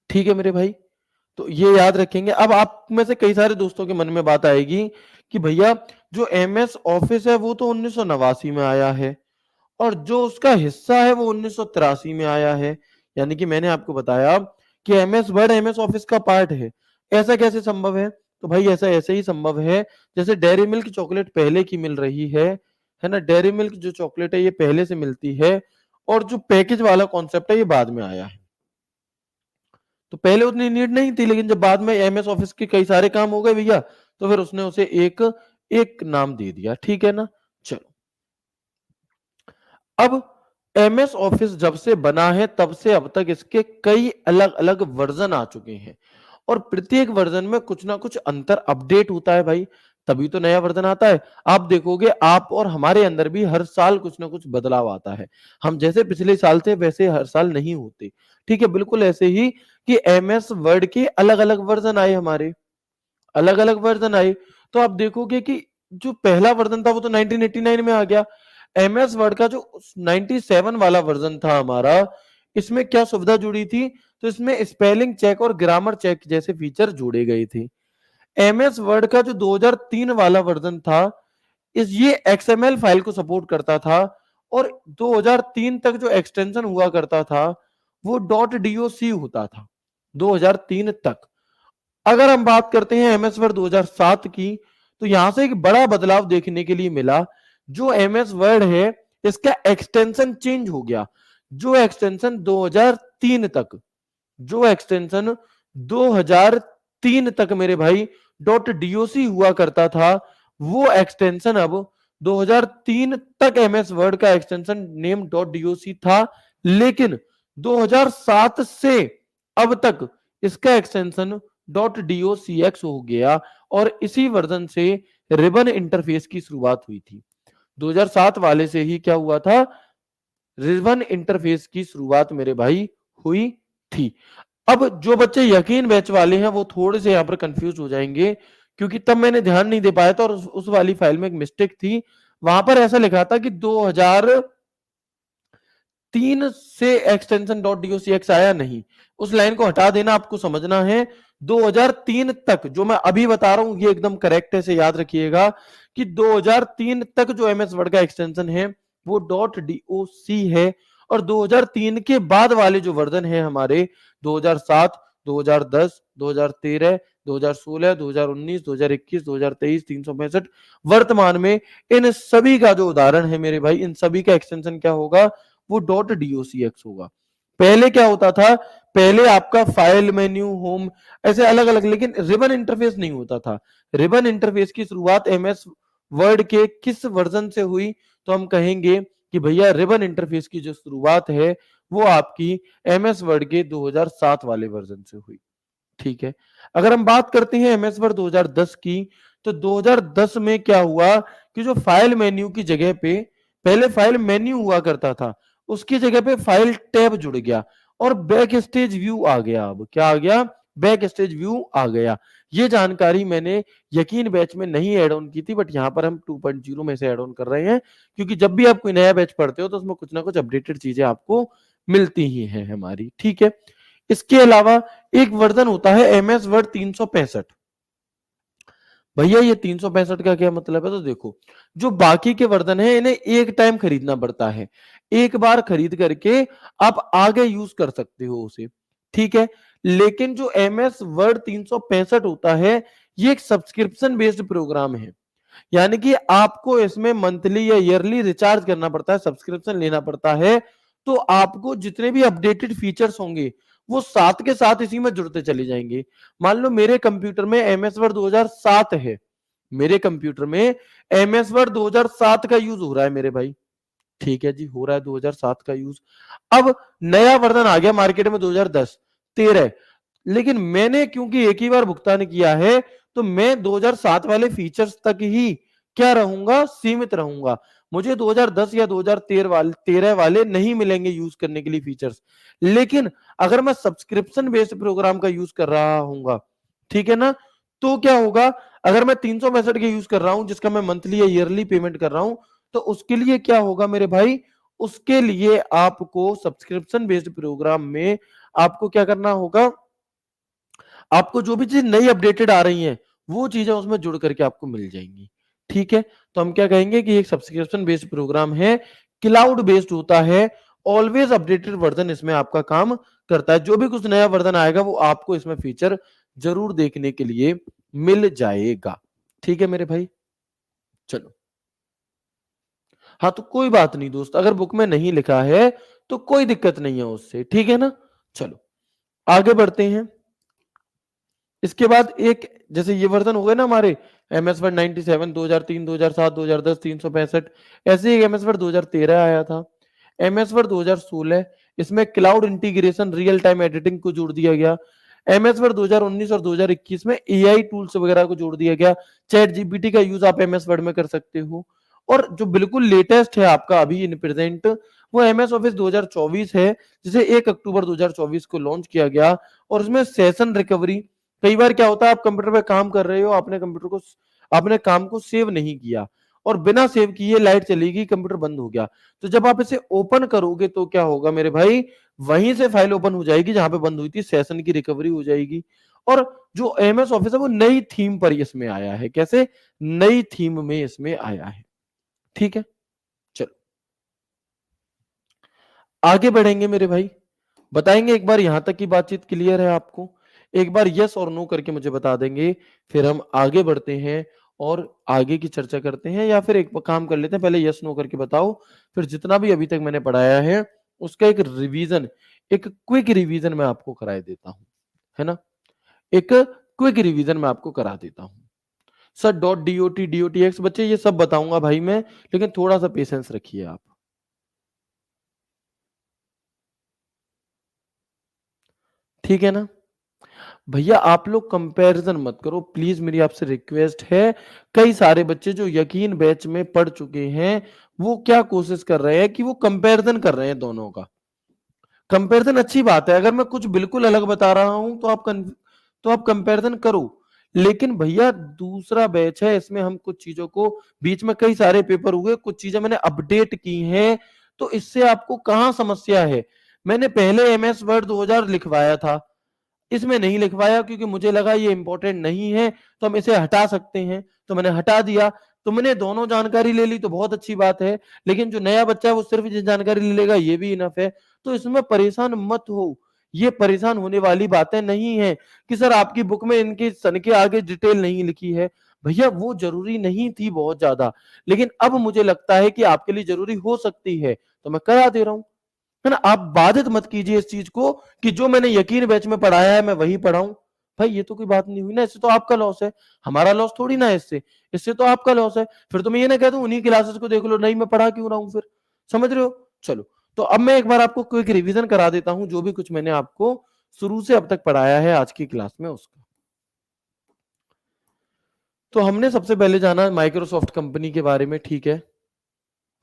ठीक है मेरे भाई, तो ये याद रखेंगे। अब आप में से कई सारे दोस्तों के मन में बात आएगी कि भैया जो एमएस ऑफिस है वो तो 1989 में आया है, और जो उसका हिस्सा है वो 1983 में आया है। यानी कि मैंने आपको बताया कि एमएस वर्ड एमएस ऑफिस का पार्ट है। ऐसा कैसे संभव है, तो भाई ऐसा ऐसे ही संभव है जैसे डेयरी मिल्क चॉकलेट पहले की मिल रही है ना। डेयरी मिल्क जो चॉकलेट है ये पहले से मिलती है, और जो पैकेज वाला कॉन्सेप्ट है ये बाद में आया है। तो पहले उतनी नीड नहीं थी, लेकिन जब बाद में एमएस ऑफिस के कई सारे काम हो गए भैया, तो फिर उसने उसे एक एक नाम दे दिया। ठीक है ना, चलो। अब एमएस ऑफिस जब से बना है तब से अब तक इसके कई अलग अलग वर्जन आ चुके हैं, और प्रत्येक वर्जन में कुछ ना कुछ अंतर अपडेट होता है भाई, तभी तो नया वर्जन आता है। आप देखोगे आप और हमारे अंदर भी हर साल कुछ ना कुछ बदलाव आता है। हम जैसे पिछले साल थे वैसे हर साल नहीं होते। ठीक है, बिल्कुल ऐसे ही कि एमएस वर्ड के अलग अलग वर्जन आए, हमारे अलग अलग वर्जन आए। तो आप देखोगे कि जो पहला वर्जन था वो तो 1989 में आ गया। एमएस वर्ड का जो 97 वाला वर्जन था हमारा, इसमें क्या सुविधा जुड़ी थी, तो इसमें स्पेलिंग चेक और ग्रामर चेक जैसे फीचर जोड़े गए थे। एमएस वर्ड का जो 2003 वाला वर्जन था, ये XML फाइल को सपोर्ट करता था और 2003 तक जो एक्सटेंशन हुआ करता था वो .doc होता था 2003 तक। अगर हम बात करते हैं एमएस वर्ड 2007 की, तो यहां से एक बड़ा बदलाव देखने के लिए मिला। जो एमएस वर्ड है इसका एक्सटेंशन चेंज हो गया। जो एक्सटेंशन 2003 तक जो एक्सटेंशन 2003 तक मेरे भाई .doc हुआ करता था, वो एक्सटेंशन अब 2003 तक एमएस वर्ड का एक्सटेंशन नेम .doc था, लेकिन 2007 से अब तक इसका एक्सटेंशन .docx हो गया और इसी वर्जन से रिबन इंटरफेस की शुरुआत हुई थी। 2007 वाले से ही क्या हुआ था, रिबन इंटरफेस की शुरुआत मेरे भाई हुई थी। अब जो बच्चे यकीन बैच वाले हैं वो थोड़े से यहाँ पर कंफ्यूज हो जाएंगे, क्योंकि तब मैंने ध्यान नहीं दे पाया था और उस वाली फाइल में एक मिस्टेक थी। वहां पर ऐसा लिखा था कि 2003 से एक्सटेंशन .docx आया नहीं, उस लाइन को हटा देना, आपको समझना है 2003 तक जो मैं अभी बता रहा हूं ये एकदम करेक्ट है, से याद रखिएगा कि 2003 तक जो एमएस वर्ड का एक्सटेंशन है वो .doc है और 2003 के बाद वाले जो वर्जन है हमारे 2007, 2010, 2013, 2016, 2019, 2021, 2023, 365 वर्तमान में, इन सभी का जो उदाहरण है मेरे भाई, इन सभी का एक्सटेंशन क्या होगा, वो .docx होगा। पहले क्या होता था, पहले आपका फाइल मेन्यू होम ऐसे अलग अलग, लेकिन रिबन इंटरफेस नहीं होता था। रिबन इंटरफेस की शुरुआत एमएस वर्ड के किस वर्जन से हुई, तो हम कहेंगे कि भैया रिबन इंटरफेस की जो शुरुआत है वो आपकी एमएस वर्ड के 2007 वाले वर्जन से हुई। ठीक है, अगर हम बात करते हैं एमएस वर्ड 2010 की, तो 2010 में क्या हुआ कि जो फाइल मेन्यू की जगह पे, पहले फाइल मेन्यू हुआ करता था, उसकी जगह पे फाइल टैब जुड़ गया और बैक स्टेज व्यू आ गया। अब क्या आ गया, बैक स्टेज व्यू आ गया। ये जानकारी मैंने यकीन बैच में नहीं ऐड ऑन की थी, बट यहाँ पर हम 2.0 में से ऐड ऑन कर रहे हैं, क्योंकि जब भी आप कोई नया बैच पढ़ते हो तो उसमें कुछ ना कुछ अपडेटेड चीजें आपको मिलती ही हैं हमारी। ठीक है, इसके अलावा एक वर्जन होता है एमएस वर्ड 365। भैया ये 365 का क्या मतलब है, तो देखो जो बाकी के वर्जन है इन्हें एक टाइम खरीदना पड़ता है, एक बार खरीद करके आप आगे यूज कर सकते हो उसे। ठीक है, लेकिन जो एमएस वर्ड 365 होता है ये एक सब्सक्रिप्शन बेस्ड प्रोग्राम है, यानी कि आपको इसमें मंथली या ईयरली रिचार्ज करना पड़ता है, सब्सक्रिप्शन लेना पड़ता है। तो आपको जितने भी अपडेटेड फीचर्स होंगे वो साथ के साथ इसी में जुड़ते चले जाएंगे। मान लो मेरे कंप्यूटर में एमएस वर्ड 2007 है, मेरे कंप्यूटर में एमएस वर्ड 2007 का यूज हो रहा है मेरे भाई। ठीक है जी, हो रहा है 2007 का यूज। अब नया वर्जन आ गया मार्केट में 2010, 13, लेकिन मैंने क्योंकि एक ही बार भुगतान किया है तो मैं 2007 वाले फीचर्स तक ही क्या रहूंगा, सीमित रहूंगा। मुझे 2010 या 2013 वाले नहीं मिलेंगे यूज करने के लिए फीचर्स। लेकिन अगर मैं सब्सक्रिप्शन बेस्ड प्रोग्राम का यूज कर रहा हूंगा, ठीक है ना, तो क्या होगा, अगर मैं 365 के यूज कर रहा हूं जिसका मैं मंथली या ईयरली पेमेंट कर रहा हूं, तो उसके लिए क्या होगा मेरे भाई, उसके लिए आपको सब्सक्रिप्शन बेस्ड प्रोग्राम में आपको क्या करना होगा, आपको जो भी चीज नई अपडेटेड आ रही हैं वो चीजें उसमें जुड़ करके आपको मिल जाएंगी। ठीक है, तो हम क्या कहेंगे कि एक सब्सक्रिप्शन बेस्ड प्रोग्राम है, क्लाउड बेस्ड होता है, ऑलवेज अपडेटेड वर्जन इसमें आपका काम करता है। जो भी कुछ नया वर्जन आएगा वो आपको इसमें फीचर जरूर देखने के लिए मिल जाएगा। ठीक है मेरे भाई, चलो। हाँ तो कोई बात नहीं दोस्त, अगर बुक में नहीं लिखा है तो कोई दिक्कत नहीं है उससे, ठीक है ना। चलो आगे बढ़ते हैं। इसके बाद एक, जैसे ये वर्जन हो गए ना हमारे एमएस वर्ड 97, 2003, 2007, 2010, 365, ऐसे ही एमएस वर्ड 2013 आया था। एमएस वर्ड 2016, इसमें cloud integration real time editing को जोड़ दिया गया। एमएस वर्ड 2019 और 2021 में एआई टूल्स वगैरह को जोड़ दिया गया। चैट जीपीटी का यूज आप एमएस वर्ड में कर सकते हो। और जो बिल्कुल लेटेस्ट है आपका अभी इन प्रेजेंट, वो एमएस ऑफिस 2024 है, जिसे 1 अक्टूबर 2024 को लॉन्च किया गया। और उसमें सेशन रिकवरी, कई बार क्या होता है आप कंप्यूटर पे काम कर रहे हो, आपने कंप्यूटर को, आपने काम को सेव नहीं किया और बिना सेव किए लाइट चली गई, कंप्यूटर बंद हो गया। तो जब आप इसे ओपन करोगे तो क्या होगा मेरे भाई, वहीं से फाइल ओपन हो जाएगी जहां पे बंद हुई थी, सेशन की रिकवरी हो जाएगी। और जो एमएस ऑफिस है वो नई थीम पर इसमें आया है। कैसे? नई थीम में इसमें आया है। ठीक है, चलो आगे बढ़ेंगे मेरे भाई, बताएंगे एक बार यहां तक की बातचीत क्लियर है आपको? एक बार यस और नो करके मुझे बता देंगे, फिर हम आगे बढ़ते हैं और आगे की चर्चा करते हैं। या फिर एक काम कर लेते हैं, पहले यस नो करके बताओ, फिर जितना भी अभी तक मैंने पढ़ाया है उसका एक रिवीजन, एक क्विक रिवीजन मैं आपको कराए देता हूं, है ना? एक क्विक रिवीजन मैं आपको करा देता हूं। Sir dot DOT DOT x बच्चे ये सब बताऊंगा भाई मैं, लेकिन थोड़ा सा पेशेंस रखिए आप। ठीक है ना भैया? आप लोग कंपैरिजन मत करो प्लीज, मेरी आपसे रिक्वेस्ट है। कई सारे बच्चे जो यकीन बैच में पढ़ चुके हैं वो क्या कोशिश कर रहे हैं कि वो कंपैरिजन कर रहे हैं दोनों का। कंपैरिजन अच्छी बात है, अगर मैं कुछ बिल्कुल अलग बता रहा हूं तो तो आप कंपैरिजन करो। लेकिन भैया दूसरा बैच है, इसमें हम कुछ चीजों को, बीच में कई सारे पेपर हुए, कुछ चीजें मैंने अपडेट की हैं, तो इससे आपको कहां समस्या है? मैंने पहले एमएस वर्ड 2000 लिखवाया था, इसमें नहीं लिखवाया क्योंकि मुझे लगा ये इंपॉर्टेंट नहीं है, तो हम इसे हटा सकते हैं, तो मैंने हटा दिया। तुमने दोनों जानकारी ले ली तो बहुत अच्छी बात है, लेकिन जो नया बच्चा है वो सिर्फ ये जानकारी ले लेगा, ये भी इनफ है। तो इसमें परेशान मत हो, ये परेशान होने वाली बातें नहीं है कि सर आपकी बुक में इनके सन के आगे डिटेल नहीं लिखी है। भैया वो जरूरी नहीं थी बहुत ज्यादा, लेकिन अब मुझे लगता है कि आपके लिए जरूरी हो सकती है, तो मैं करा दे रहा हूं, है ना? आप बाधित मत कीजिए इस चीज को कि जो मैंने यकीन बैच में पढ़ाया है मैं वही पढ़ाऊं। भाई ये तो कोई बात नहीं हुई ना, इससे तो आपका लॉस है, हमारा लॉस थोड़ी ना है इससे। इससे तो आपका लॉस है। फिर तो मैं ये ना कह दूं उन्हीं क्लासेस को देख लो, नहीं मैं पढ़ा क्यों रहा हूं फिर? समझ रहे हो? चलो, तो अब मैं एक बार आपको क्विक रिवीजन करा देता हूं, जो भी कुछ मैंने आपको शुरू से अब तक पढ़ाया है आज की क्लास में उसका। तो हमने सबसे पहले जाना माइक्रोसॉफ्ट कंपनी के बारे में, ठीक है?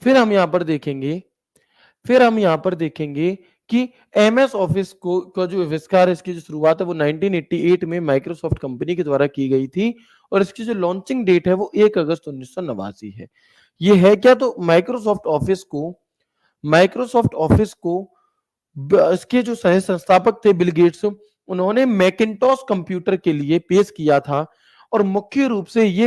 फिर हम यहां पर देखेंगे, फिर हम यहां पर देखेंगे कि एमएस ऑफिस को का जो आविष्कार, इसकी जो शुरुआत है वो 1988 में माइक्रोसॉफ्ट कंपनी के द्वारा की गई थी, और इसकी जो लॉन्चिंग डेट है वो 1 अगस्त 1989 है। ये है क्या? तो माइक्रोसॉफ्ट ऑफिस को इसके जो सह संस्थापक थे बिल गेट्स, उन्होंने मैकिंटॉश कंप्यूटर के लिए पेश किया था। और मुख्य रूप से ये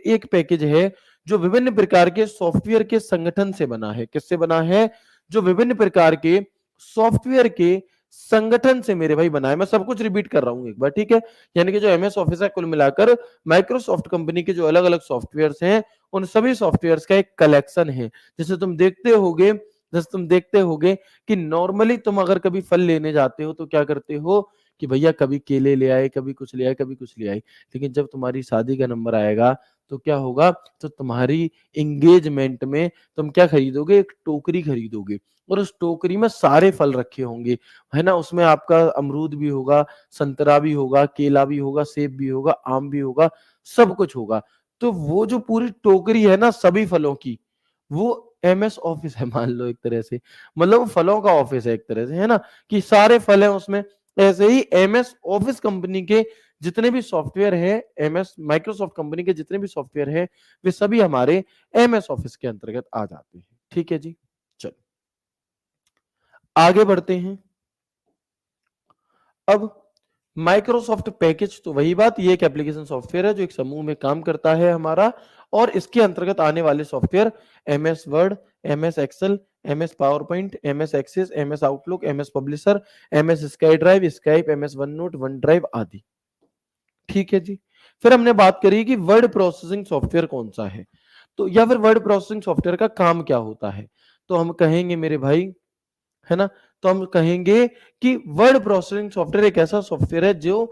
एक पैकेज है जो विभिन्न प्रकार के सॉफ्टवेयर के संगठन से बना है। किससे बना है? जो विभिन्न प्रकार के सॉफ्टवेयर के संगठन से मेरे भाई बना है। मैं सब कुछ रिपीट कर रहा हूं एक बार, ठीक है? यानी कि जो एमएस ऑफिस है कुल मिलाकर माइक्रोसॉफ्ट कंपनी के जो अलग अलग सॉफ्टवेयर्स हैं उन सभी सॉफ्टवेयर्स का एक कलेक्शन है। जैसे तुम देखते होगे कि नॉर्मली तुम अगर कभी फल लेने जाते हो तो क्या करते हो कि भैया कभी केले ले आए, कभी कुछ ले आए, कभी कुछ ले आए। लेकिन जब तुम्हारी शादी का नंबर आएगा तो क्या होगा? तो तुम्हारी एंगेजमेंट में तुम क्या खरीदोगे? एक टोकरी खरीदोगे, और उस टोकरी में सारे फल रखे होंगे, है ना? उसमें आपका अमरूद भी होगा, संतरा भी होगा, केला भी होगा, सेब भी होगा, आम भी होगा, सब कुछ होगा। तो वो जो पूरी टोकरी है ना सभी फलों की, वो एमएस ऑफिस है मान लो एक तरह से। मतलब फलों का ऑफिस है एक तरह से, है ना? कि सारे फल हैं उसमें। ऐसे ही एमएस ऑफिस कंपनी के जितने भी सॉफ्टवेयर है, एमएस माइक्रोसॉफ्ट कंपनी के जितने भी सॉफ्टवेयर है, वे सभी हमारे एमएस ऑफिस के अंतर्गत आ जाते हैं। ठीक है जी, चलो आगे बढ़ते हैं। अब माइक्रोसॉफ्ट पैकेज, तो वही बात, ये एक एप्लीकेशन सॉफ्टवेयर है जो एक समूह में काम करता है हमारा, और इसके अंतर्गत आने वाले software MS Word, MS Excel, MS PowerPoint, MS Access, MS Outlook, MS Publisher, MS SkyDrive, Skype, MS OneNote, OneDrive आदि। ठीक है जी। फिर हमने बात करी कि वर्ड प्रोसेसिंग सॉफ्टवेयर कौन सा है, तो या फिर वर्ड प्रोसेसिंग सॉफ्टवेयर का काम क्या होता है। तो हम कहेंगे मेरे भाई, है ना? तो हम कहेंगे कि वर्ड प्रोसेसिंग सॉफ्टवेयर एक ऐसा सॉफ्टवेयर है जो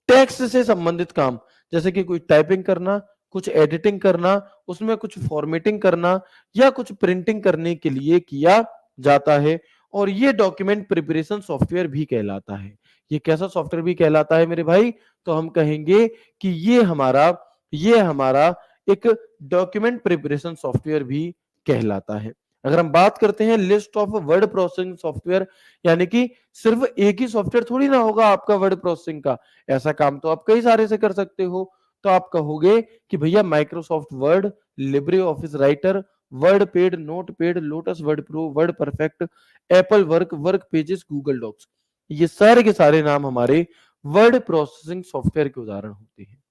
टेक्स्ट से संबंधित काम, जैसे कि कोई टाइपिंग करना, कुछ एडिटिंग करना, उसमें कुछ फॉर्मेटिंग करना, या कुछ प्रिंटिंग करने के लिए किया जाता है। और ये डॉक्यूमेंट प्रिपरेशन सॉफ्टवेयर भी कहलाता है। ये कैसा सॉफ्टवेयर भी कहलाता है मेरे भाई? तो हम कहेंगे कि ये हमारा एक डॉक्यूमेंट प्रिपरेशन सॉफ्टवेयर भी कहलाता है। अगर हम बात करते हैं list of word processing software, यानी कि सिर्फ एक ही सॉफ्टवेयर थोड़ी ना होगा आपका वर्ड प्रोसेसिंग का, ऐसा काम तो आप कई सारे से कर सकते हो। तो आप कहोगे कि भैया Microsoft Word, Libre office Writer, WordPad, Notepad, Lotus Word Pro, WordPerfect, Apple Work, work Pages, Google Docs, ये सारे के सारे नाम हमारे वर्ड प्रोसेसिंग सॉफ्टवेयर के उदाहरण होते हैं।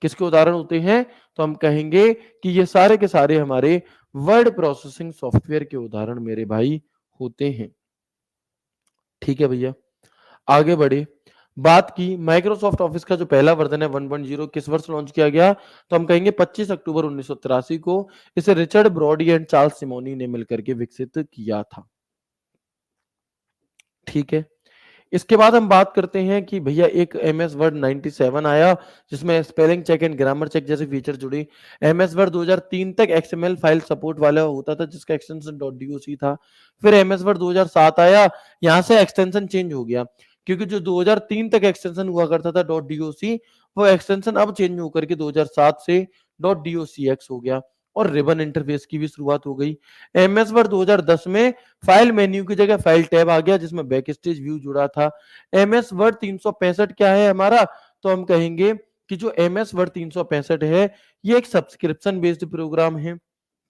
किसके उदाहरण होते हैं? तो हम कहेंगे कि ये सारे के सारे हमारे वर्ड प्रोसेसिंग सॉफ्टवेयर के उदाहरण मेरे भाई होते हैं। ठीक है भैया, आगे बढ़े। बात की माइक्रोसॉफ्ट ऑफिस का जो पहला वर्जन है 1.0 किस वर्ष लॉन्च किया गया? तो हम कहेंगे 25 अक्टूबर 1983 को। इसे Richard Brodie and Charles Simonyi ने मिलकर के विकसित किया था। ठीक है, इसके बाद हम बात करते हैं कि भैया एक एमएस वर्ड 97 आया, जिसमें spelling check and grammar check जैसे फीचर जुड़े। एमएस वर्ड 2003 तक एक्सएमएल फाइल सपोर्ट वाला होता था, जिसका एक्सटेंशन .doc था। फिर एमएस वर्ड 2007 आया, यहां से एक्सटेंशन चेंज हो गया, क्योंकि जो 2003 तक एक्सटेंशन हुआ करता था .doc, वो एक्सटेंशन अब चेंज होकर के 2007 से .docx हो गया, और रिबन इंटरफेस की भी शुरुआत हो गई। एमएस वर्ड 2010 में फाइल मेन्यू की जगह फाइल टैब आ गया, जिसमें बैक स्टेज व्यू जुड़ा था। एमएस वर्ड 365 क्या है हमारा? तो हम कहेंगे कि जो एमएस वर्ड 365 है, ये एक सब्सक्रिप्शन बेस्ड प्रोग्राम है।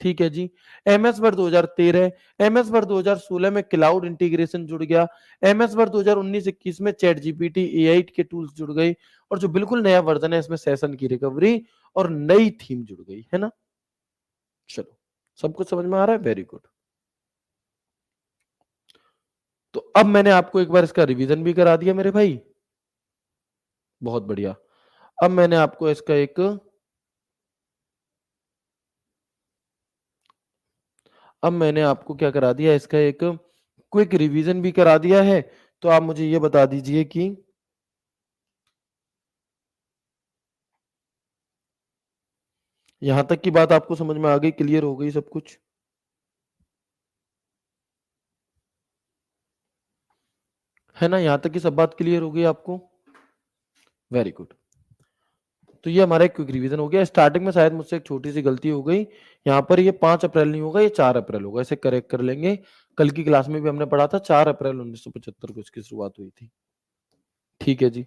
ठीक है जी। एमएस वर्ड 2013, एमएस वर्ड 2016 में क्लाउड इंटीग्रेशन जुड़ गया। एमएस वर्ड 2019-21 में चैट जीपीटी, एआई के टूल्स जुड़ गए, और जो बिल्कुल नया वर्जन है, इसमें सेशन की रिकवरी और नई थीम जुड़ गई है ना। चलो, सब कुछ समझ में आ रहा है? Very good. तो अब मैंने आपको एक बार इसका रिवीजन भी करा दिया मेरे भाई, बहुत बढ़िया। अब मैंने आपको इसका एक अब मैंने आपको क्या करा दिया, इसका एक क्विक रिवीजन भी करा दिया है। तो आप मुझे ये बता दीजिए कि यहां तक की बात आपको समझ में आ गई, क्लियर हो गई सब कुछ? है ना, यहां तक की सब बात क्लियर हो गई आपको? Very good. तो ये हमारा एक क्विक रिवीजन हो गया। स्टार्टिंग में शायद मुझसे एक छोटी सी गलती हो गई, यहाँ पर ये 5 अप्रैल नहीं होगा, ये 4 अप्रैल होगा, इसे करेक्ट कर लेंगे। कल की क्लास में भी हमने पढ़ा था 4 अप्रैल 1975 को इसकी शुरुआत हुई थी। ठीक है जी।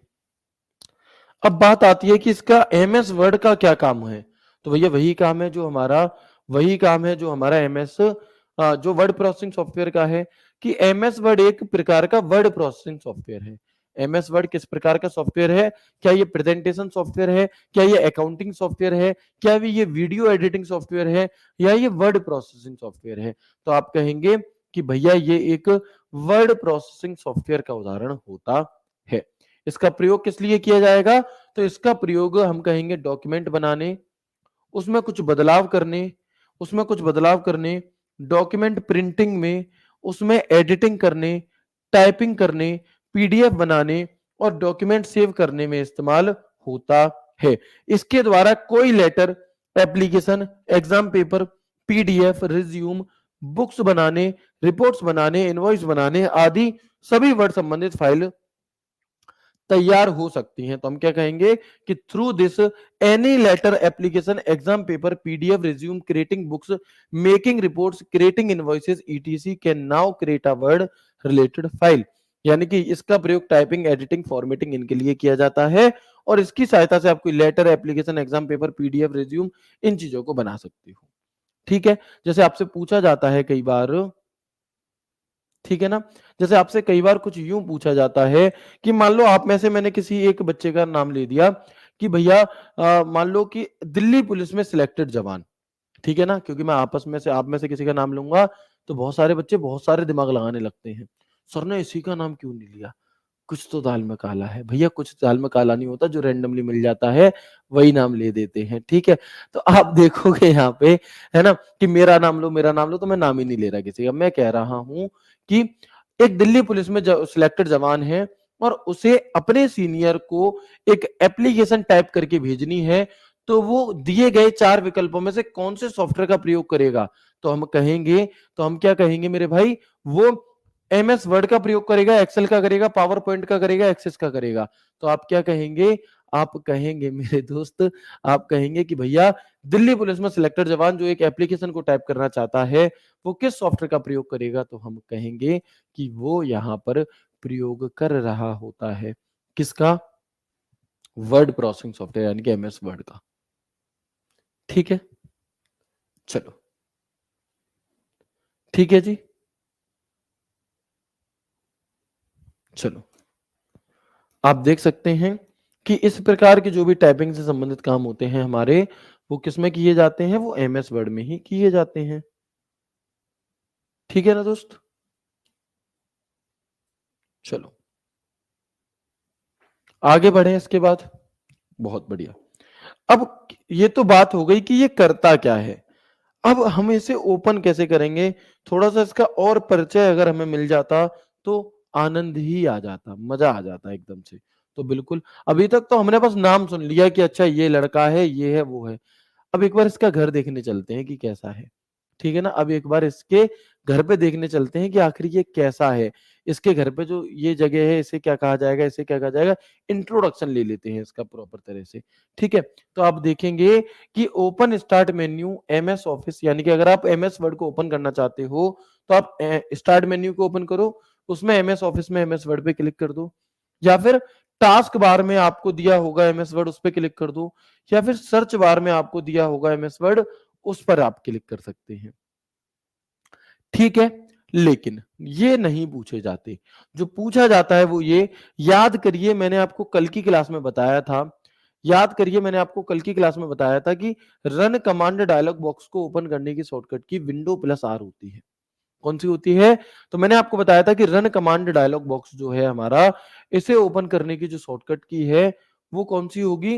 अब बात आती है कि इसका एमएस वर्ड का क्या काम है? तो भैया वही काम है जो हमारा एमएस जो वर्ड प्रोसेसिंग सॉफ्टवेयर का है, कि एमएस वर्ड एक प्रकार का वर्ड प्रोसेसिंग सॉफ्टवेयर है। एमएस वर्ड किस प्रकार का सॉफ्टवेयर है? क्या ये प्रेजेंटेशन सॉफ्टवेयर है? क्या ये अकाउंटिंग सॉफ्टवेयर है? क्या भी ये वीडियो एडिटिंग सॉफ्टवेयर है? या ये वर्ड प्रोसेसिंग सॉफ्टवेयर है? तो आप कहेंगे कि भैया ये एक वर्ड प्रोसेसिंग सॉफ्टवेयर का उदाहरण होता है। इसका प्रयोग किस लिए किया जाएगा? तो इसका प्रयोग हम कहेंगे डॉक्यूमेंट बनाने, उसमें कुछ बदलाव करने, डॉक्यूमेंट प्रिंटिंग में, उसमें एडिटिंग करने, टाइपिंग करने, पीडीएफ बनाने और डॉक्यूमेंट सेव करने में इस्तेमाल होता है। इसके द्वारा कोई letter, application, exam paper, PDF, resume, books बनाने, रिपोर्ट्स बनाने, इनवॉइस बनाने आदि सभी वर्ड संबंधित फाइल तैयार हो सकती हैं। तो हम क्या कहेंगे कि through this any letter, application, exam paper, PDF, resume, creating books, making reports, creating invoices etc can now create a word related file. यानी कि इसका प्रयोग टाइपिंग, एडिटिंग, फॉर्मेटिंग इनके लिए किया जाता है, और इसकी सहायता से आप कोई letter, application, exam paper, PDF, resume इन चीजों को बना सकते हो। ठीक है, जैसे आपसे पूछा जाता है कई बार, ठीक है ना, जैसे आपसे कई बार कुछ यूं पूछा जाता है कि मान लो आप में से मैंने किसी एक बच्चे का नाम ले दिया कि भैया मान लो कि दिल्ली पुलिस में सिलेक्टेड जवान, ठीक है ना, क्योंकि मैं आपस में से आप में से किसी का नाम लूंगा तो बहुत सारे बच्चे बहुत सारे दिमाग लगाने लगते हैं, सर ने इसी का नाम क्यों नहीं लिया, कुछ तो दाल में काला है। भैया कुछ दाल में काला नहीं होता, जो रैंडमली मिल जाता है वही नाम ले देते हैं। ठीक है, तो आप देखोगे यहाँ पे, है ना, कि मेरा नाम लो, तो मैं नाम ही नहीं ले रहा किसी का। मैं कह रहा हूं कि एक दिल्ली पुलिस में सिलेक्टेड जवान है, और उसे अपने सीनियर को एक एप्लीकेशन टाइप करके भेजनी है, तो वो दिए गए 4 विकल्पों में से कौन से सॉफ्टवेयर का प्रयोग करेगा? तो हम कहेंगे, तो हम क्या कहेंगे मेरे भाई, वो एमएस वर्ड का प्रयोग करेगा, एक्सेल का करेगा, पावर पॉइंट का करेगा, एक्सेस का करेगा। तो आप क्या कहेंगे? आप कहेंगे मेरे दोस्त, आप कहेंगे कि भैया दिल्ली पुलिस में सिलेक्टेड जवान जो एक एप्लीकेशन को टाइप करना चाहता है, वो किस सॉफ्टवेयर का प्रयोग करेगा? तो हम कहेंगे कि वो यहाँ पर प्रयोग कर रहा होता है किसका? वर्ड प्रोसेसिंग सॉफ्टवेयर यानी कि एमएस वर्ड का। ठीक है, चलो ठीक है जी, चलो आप देख सकते हैं कि इस प्रकार के जो भी टाइपिंग से संबंधित काम होते हैं हमारे, वो किसमें किए जाते हैं, वो एमएस वर्ड में ही किए जाते हैं। ठीक है ना दोस्त, चलो आगे बढ़े इसके बाद। बहुत बढ़िया। अब ये तो बात हो गई कि ये करता क्या है। अब हम इसे ओपन कैसे करेंगे, थोड़ा सा इसका और परिचय अगर हमें मिल जाता तो आनंद ही आ जाता, मजा आ जाता एकदम से। तो बिल्कुल, अभी तक तो हमने बस नाम सुन लिया कि अच्छा ये लड़का है, ये है, वो है। अब एक बार इसका घर देखने चलते हैं कि कैसा है। ठीक है ना, अब एक बार इसके घर पे देखने चलते हैं कि आखिर ये कैसा है। इसके घर पे जो ये जगह है, इसे क्या कहा जाएगा, इसे क्या कहा जाएगा, इंट्रोडक्शन ले लेते हैं इसका प्रॉपर तरह से। ठीक है, तो आप देखेंगे कि open start menu MS office, यानी कि अगर आप एमएस वर्ड को ओपन करना चाहते हो तो आप स्टार्ट मेन्यू को ओपन करो, उसमें एमएस ऑफिस में एमएस वर्ड पे क्लिक कर दो, या फिर टास्क बार में आपको दिया होगा एमएस वर्ड, उस पर क्लिक कर दो, या फिर सर्च बार में आपको दिया होगा एमएस वर्ड, उस पर आप क्लिक कर सकते हैं। ठीक है, लेकिन ये नहीं पूछे जाते। जो पूछा जाता है वो ये, याद करिए मैंने आपको कल की क्लास में बताया था, याद करिए मैंने आपको कल की क्लास में बताया था कि रन कमांड डायलॉग बॉक्स को ओपन करने की शॉर्टकट की विंडो प्लस आर होती है। कौन सी होती है, तो मैंने आपको बताया था कि रन कमांड डायलॉग बॉक्स जो है हमारा, इसे ओपन करने की जो शॉर्टकट की है वो कौन सी होगी,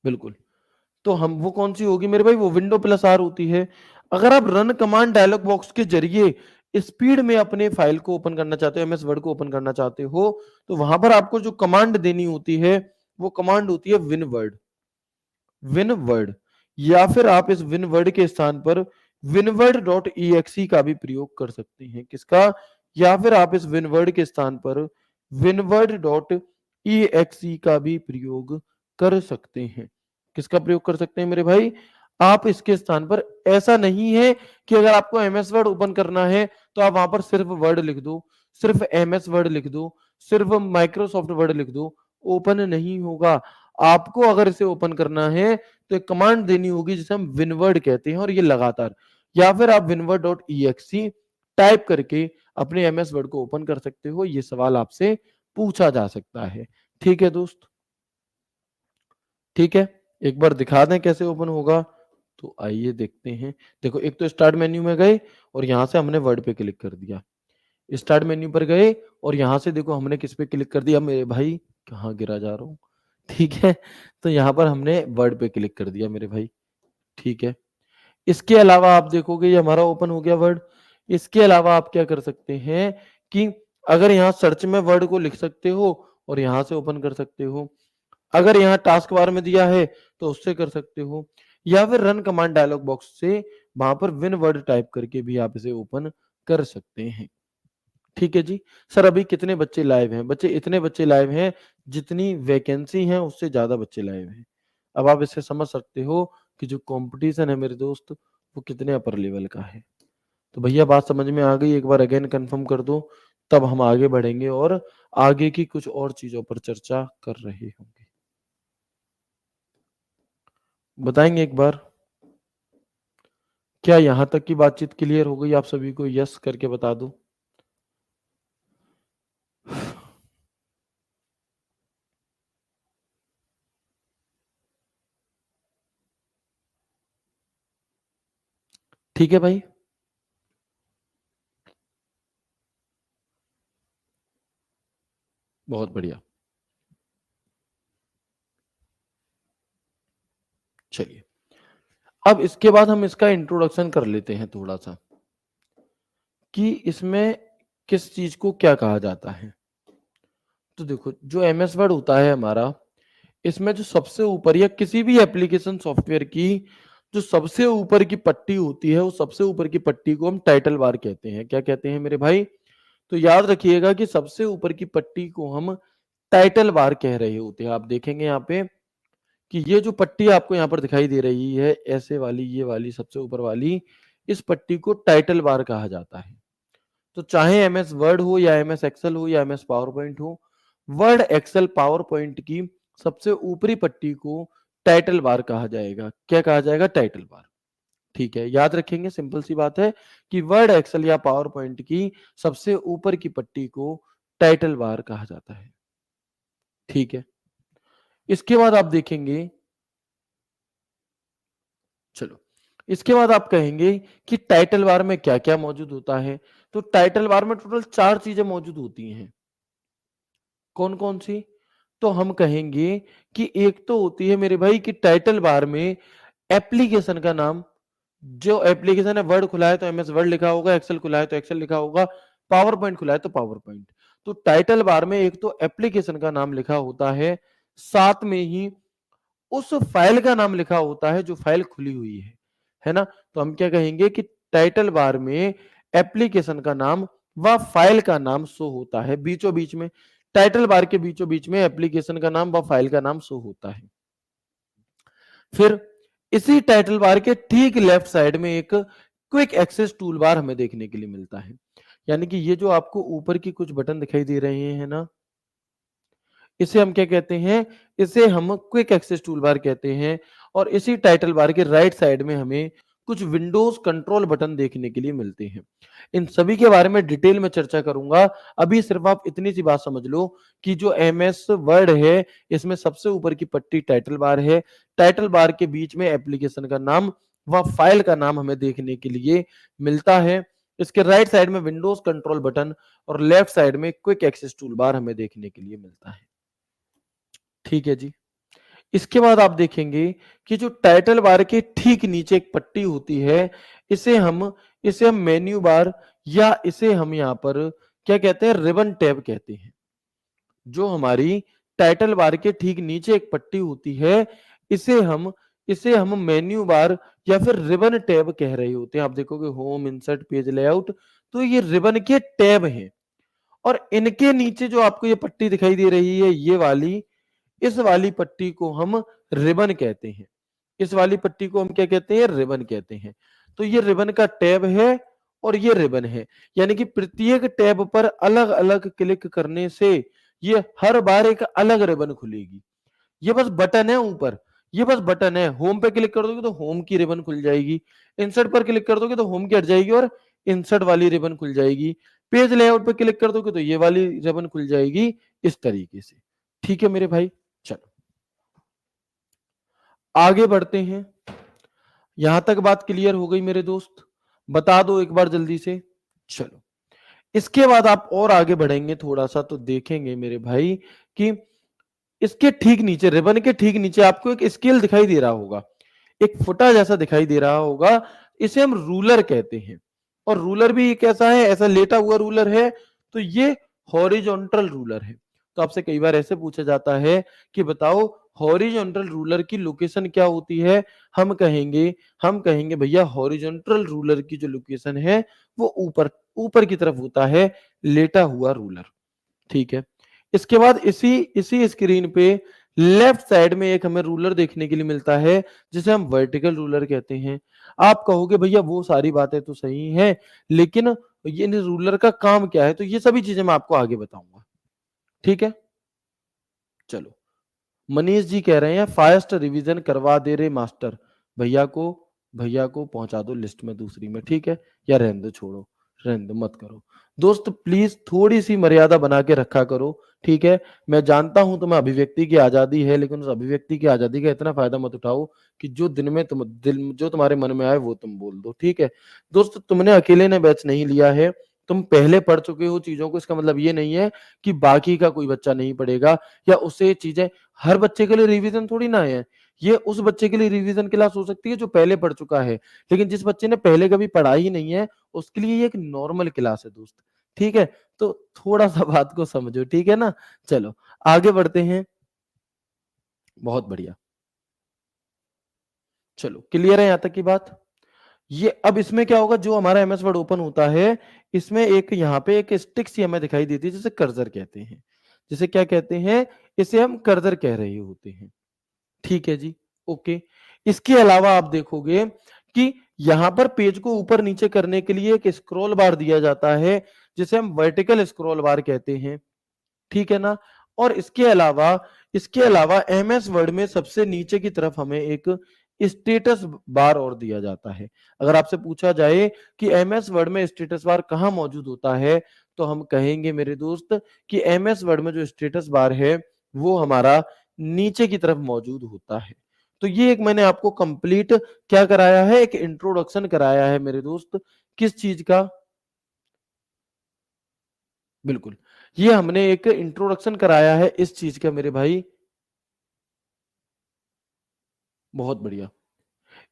बिल्कुल, तो हम वो कौन सी होगी मेरे भाई, वो विंडो प्लस आर होती है। अगर आप रन कमांड डायलॉग बॉक्स के जरिए स्पीड में अपने फाइल को ओपन करना चाहते हो, एमएस वर्ड को ओपन करना चाहते हो, तो वहां पर आपको जो कमांड देनी होती है वो कमांड होती है विनवर्ड, विनवर्ड, या फिर आप इस विनवर्ड के स्थान पर विनवर्ड डॉट ई का भी प्रयोग कर सकते हैं। किसका, या फिर आप इस विनवर्ड के स्थान पर विनवर्ड डॉट ई का भी प्रयोग कर सकते हैं। किसका प्रयोग कर सकते हैं मेरे भाई, आप इसके स्थान पर, ऐसा नहीं है कि अगर आपको एमएस वर्ड ओपन करना है तो आप वहां पर सिर्फ वर्ड लिख दो, सिर्फ एमएस वर्ड लिख दो, सिर्फ माइक्रोसॉफ्ट वर्ड लिख दो, ओपन नहीं होगा। आपको अगर इसे ओपन करना है तो एक कमांड देनी होगी जिसे हम विनवर्ड कहते हैं, और ये लगातार, या फिर आप विनवर्ड डॉट ई टाइप करके अपने एमएस वर्ड को ओपन कर सकते हो। ये सवाल आपसे पूछा जा सकता है। ठीक है दोस्त, ठीक है, एक बार दिखा दें कैसे ओपन होगा, तो आइए देखते हैं। देखो, एक तो स्टार्ट मेन्यू में गए और यहां से हमने वर्ड पे क्लिक कर दिया, स्टार्ट मेन्यू पर गए और यहां से देखो हमने किस पे क्लिक कर दिया मेरे भाई, कहाँ गिरा जा रहा हूँ, ठीक है, तो यहाँ पर हमने वर्ड पे क्लिक कर दिया मेरे भाई। ठीक है, इसके अलावा आप देखोगे ये हमारा ओपन हो गया वर्ड। इसके अलावा आप क्या कर सकते हैं कि अगर यहाँ सर्च में वर्ड को लिख सकते हो और यहाँ से ओपन कर सकते हो, अगर यहाँ टास्क बार में दिया है तो उससे कर सकते हो, या फिर रन कमांड डायलॉग बॉक्स से वहां पर विन वर्ड टाइप करके भी आप इसे ओपन कर सकते हैं। ठीक है जी, सर अभी कितने बच्चे लाइव हैं, बच्चे इतने बच्चे लाइव हैं जितनी वैकेंसी हैं उससे ज्यादा बच्चे लाइव हैं। अब आप इससे समझ सकते हो कि जो कंपटीशन है मेरे दोस्त वो कितने अपर लेवल का है। तो भैया बात समझ में आ गई, एक बार अगेन कंफर्म कर दो, तब हम आगे बढ़ेंगे और आगे की कुछ और चीजों पर चर्चा कर रहे होंगे। बताएंगे एक बार, क्या यहां तक की बातचीत क्लियर हो गई आप सभी को, यस करके बता दो। ठीक है भाई, बहुत बढ़िया, चलिए अब इसके बाद हम इसका इंट्रोडक्शन कर लेते हैं थोड़ा सा, कि इसमें किस चीज को क्या कहा जाता है। तो देखो, जो एमएस वर्ड होता है हमारा, इसमें जो सबसे ऊपर या किसी भी एप्लीकेशन सॉफ्टवेयर की जो सबसे ऊपर की पट्टी होती है, वो सबसे ऊपर की पट्टी को हम टाइटल बार कहते हैं। क्या कहते हैं मेरे भाई, तो याद रखिएगा कि सबसे ऊपर की पट्टी को हम टाइटल बार कह रहे होते हैं। आप देखेंगे यहाँ पे कि ये जो पट्टी आपको यहाँ पर दिखाई दे रही है, ऐसे वाली, ये वाली सबसे ऊपर वाली, इस पट्टी को टाइटल बार कहा जाता है। तो चाहे एमएस वर्ड हो या एमएस एक्सेल हो या एमएस पावर पॉइंट हो, वर्ड एक्सेल पावर पॉइंट की सबसे ऊपरी पट्टी को टाइटल बार कहा जाएगा। क्या कहा जाएगा? Title bar. ठीक है, याद रखेंगे, सिंपल सी बात है कि वर्ड एक्सेल या पावर पॉइंट की सबसे ऊपर की पट्टी को टाइटल बार कहा जाता है। ठीक है, इसके बाद आप देखेंगे, चलो इसके बाद आप कहेंगे कि टाइटल बार में क्या क्या मौजूद होता है। तो टाइटल बार में टोटल 4 चीजें मौजूद होती हैं। कौन कौन सी? तो हम कहेंगे कि एक तो होती है मेरे भाई कि टाइटल बार में एप्लीकेशन का नाम। जो एप्लीकेशन है, वर्ड खुला है तो एमएस वर्ड लिखा होगा, एक्सेल खुला है तो एक्सेल लिखा होगा, पावर पॉइंट खुला है तो पावर पॉइंट। तो टाइटल बार में एक तो एप्लीकेशन का नाम लिखा होता है, साथ में ही उस फाइल का नाम लिखा होता है जो फाइल खुली हुई है ना। तो हम क्या कहेंगे कि टाइटल बार में एप्लीकेशन का नाम व फाइल का नाम शो होता है बीचों बीच में। टाइटल बार के बीचों बीच में एप्लीकेशन का नाम व फाइल का नाम शो होता है। फिर इसी टाइटल बार के ठीक लेफ्ट साइड में एक क्विक एक्सेस टूल बार हमें देखने के लिए मिलता है। यानी कि ये जो आपको ऊपर की कुछ बटन दिखाई दे रहे हैं ना, इसे हम क्या कहते हैं? इसे हम क्विक एक्सेस टूल बार कहते हैं। और इसी टाइटल बार के राइट साइड में हमें कुछ विंडोज कंट्रोल बटन देखने के लिए मिलते हैं। इन सभी के बारे में डिटेल में चर्चा करूंगा। अभी सिर्फ आप इतनी सी बात समझ लो कि जो एमएस वर्ड है, इसमें सबसे ऊपर की पट्टी टाइटल बार है। टाइटल बार के बीच में एप्लीकेशन का नाम व फाइल का नाम हमें देखने के लिए मिलता है। इसके राइट साइड में विंडोज कंट्रोल बटन और लेफ्ट साइड में क्विक एक्सेस टूल बार हमें देखने के लिए मिलता है। ठीक है जी। इसके बाद आप देखेंगे कि जो टाइटल बार के ठीक नीचे एक पट्टी होती है, इसे हम मेन्यू बार या इसे हम यहां पर क्या कहते हैं? रिबन टैब कहते हैं। जो हमारी टाइटल बार के ठीक नीचे एक पट्टी होती है, इसे हम इसे हम मेन्यू बार या फिर रिबन टैब कह रहे होते हैं। आप देखोगे होम, इंसर्ट, पेज लेआउट, तो ये रिबन के टैब हैं। और इनके नीचे जो आपको ये पट्टी दिखाई दे रही है, ये वाली, इस वाली पट्टी को हम रिबन कहते हैं। इस वाली पट्टी को हम क्या कहते हैं? रिबन कहते हैं। तो ये रिबन का टैब है और ये रिबन है। यानी कि प्रत्येक टैब पर अलग अलग क्लिक करने से ये हर बार एक अलग रिबन खुलेगी। ये बस बटन है ऊपर, ये बस बटन है। होम पे क्लिक कर दोगे तो होम की रिबन खुल जाएगी, इंसर्ट पर क्लिक कर दोगे तो होम की हट जाएगी और इंसर्ट वाली रिबन खुल जाएगी, पेज लेआउट पे क्लिक कर दोगे तो ये वाली रिबन खुल जाएगी, इस तरीके से। ठीक है मेरे भाई, चलो आगे बढ़ते हैं। यहां तक बात क्लियर हो गई मेरे दोस्त? बता दो एक बार जल्दी से। चलो इसके बाद आप और आगे बढ़ेंगे थोड़ा सा तो देखेंगे मेरे भाई कि इसके ठीक नीचे, रिबन के ठीक नीचे आपको एक स्केल दिखाई दे रहा होगा, एक फुटा जैसा दिखाई दे रहा होगा। इसे हम रूलर कहते हैं। और रूलर भी कैसा है? ऐसा लेटा हुआ रूलर है। तो ये हॉरिजॉन्टल रूलर है। तो आपसे कई बार ऐसे पूछा जाता है कि बताओ हॉरिजॉन्टल रूलर की लोकेशन क्या होती है? हम कहेंगे भैया हॉरिजॉन्टल रूलर की जो लोकेशन है वो ऊपर ऊपर की तरफ होता है, लेटा हुआ रूलर। ठीक है, इसके बाद इसी इसी स्क्रीन पे लेफ्ट साइड में एक हमें रूलर देखने के लिए मिलता है, जिसे हम वर्टिकल रूलर कहते हैं। आप कहोगे भैया वो सारी बातें तो सही हैं, लेकिन ये रूलर का काम क्या है? तो ये सभी चीजें मैं आपको आगे बताऊंगा। ठीक है, चलो मनीष जी कह रहे हैं फास्ट रिवीजन करवा दे रे मास्टर, भैया को भैया को पहुंचा दो लिस्ट में दूसरी में। ठीक है, या रहने दो, छोड़ो, रहने दो, मत करो। दोस्त प्लीज थोड़ी सी मर्यादा बना के रखा करो। ठीक है, मैं जानता हूं तुम्हें अभिव्यक्ति की आजादी है, लेकिन उस अभिव्यक्ति की आजादी का इतना फायदा मत उठाओ कि जो तुम्हारे मन में आए वो तुम बोल दो। ठीक है दोस्त, तुमने अकेले ने बैच नहीं लिया है, तुम पहले पढ़ चुके हो चीजों को, इसका मतलब ये नहीं है कि बाकी का कोई बच्चा नहीं पढ़ेगा या उससे चीजें। हर बच्चे के लिए रिवीजन थोड़ी ना है। ये उस बच्चे के लिए रिवीजन क्लास हो सकती है जो पहले पढ़ चुका है, लेकिन जिस बच्चे ने पहले कभी पढ़ा ही नहीं है उसके लिए ये एक नॉर्मल क्लास है दोस्त। ठीक है, तो थोड़ा सा बात को समझो। ठीक है ना, चलो आगे बढ़ते हैं। बहुत बढ़िया, चलो क्लियर है यहां तक की बात? ये अब इसमें क्या होगा, जो हमारा एमएस वर्ड ओपन होता है, इसमें एक यहाँ पे एक स्टिक सी हमें दिखाई देती है जिसे कर्सर कहते हैं। जिसे क्या कहते हैं? इसे हम कर्सर कह रहे होते हैं। ठीक है जी, ओके। इसके अलावा आप देखोगे कि यहां पर पेज को ऊपर नीचे करने के लिए एक स्क्रॉल बार दिया जाता है, जिसे हम वर्टिकल स्क्रॉल बार कहते हैं। ठीक है ना, और इसके अलावा एमएस वर्ड में सबसे नीचे की तरफ हमें एक स्टेटस बार और दिया जाता है। अगर आपसे पूछा जाए कि एमएस वर्ड में स्टेटस बार कहाँ मौजूद होता है, तो हम कहेंगे मेरे दोस्त कि एमएस वर्ड में जो स्टेटस बार है, वो हमारा नीचे की तरफ मौजूद होता है। तो ये एक मैंने आपको कंप्लीट क्या कराया है, एक इंट्रोडक्शन कराया है मेरे दोस्त, किस चीज़ का? बिल्कुल, ये हमने एक इंट्रोडक्शन कराया है इस चीज़ का मेरे भाई, बहुत बढ़िया।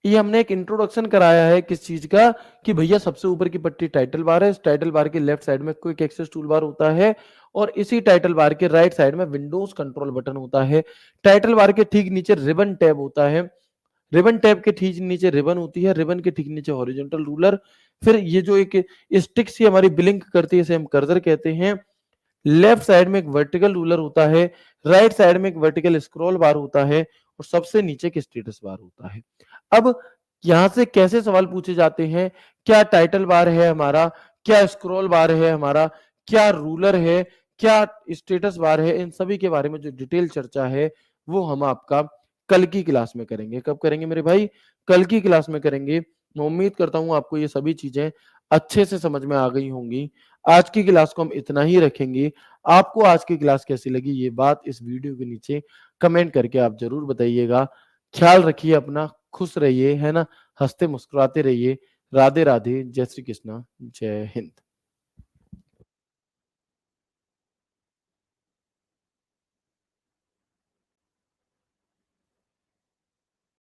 ये हमने एक इंट्रोडक्शन कराया है किस चीज़ का कि भैया सबसे ऊपर की पट्टी टाइटल बार है, इस टाइटल बार के लेफ्ट साइड में क्विक एक्सेस टूल बार होता है और इसी टाइटल बार के राइट साइड में विंडोज़ कंट्रोल बटन होता है। टाइटल बार के ठीक नीचे रिबन टैब होता है, रिबन टैब के ठीक नीचे रिबन होती है, रिबन के ठीक नीचे हॉरिजॉन्टल रूलर, फिर ये जो एक स्टिक सी हमारी ब्लिंक करती है, इसे हम कर्सर कहते हैं। लेफ्ट साइड में एक वर्टिकल रूलर होता है, राइट साइड में एक वर्टिकल स्क्रॉल बार होता है और सबसे नीचे एक स्टेटस बार होता है। अब यहाँ से कैसे सवाल पूछे जाते हैं, क्या टाइटल बार है हमारा, क्या स्क्रॉल बार है हमारा, क्या रूलर है, क्या स्टेटस बार है, इन सभी के बारे में जो डिटेल चर्चा है, वो हम आपका कल की क्लास में करेंगे। कब करेंगे मेरे भाई? कल की क्लास में करेंगे। मैं उम्मीद करता हूँ आपको ये सभी चीज़ें अच्छे से समझ में आ गई होंगी। आज की क्लास को हम इतना ही रखेंगे। आपको आज की क्लास कैसी लगी ये बात इस वीडियो के नीचे कमेंट करके आप ज़रूर बताइएगा। ख्याल रखिए अपना, खुश रहिए, है ना? हँसते मुस्कुराते रहिए। राधे राधे, जय श्री कृष्णा, जय हिंद।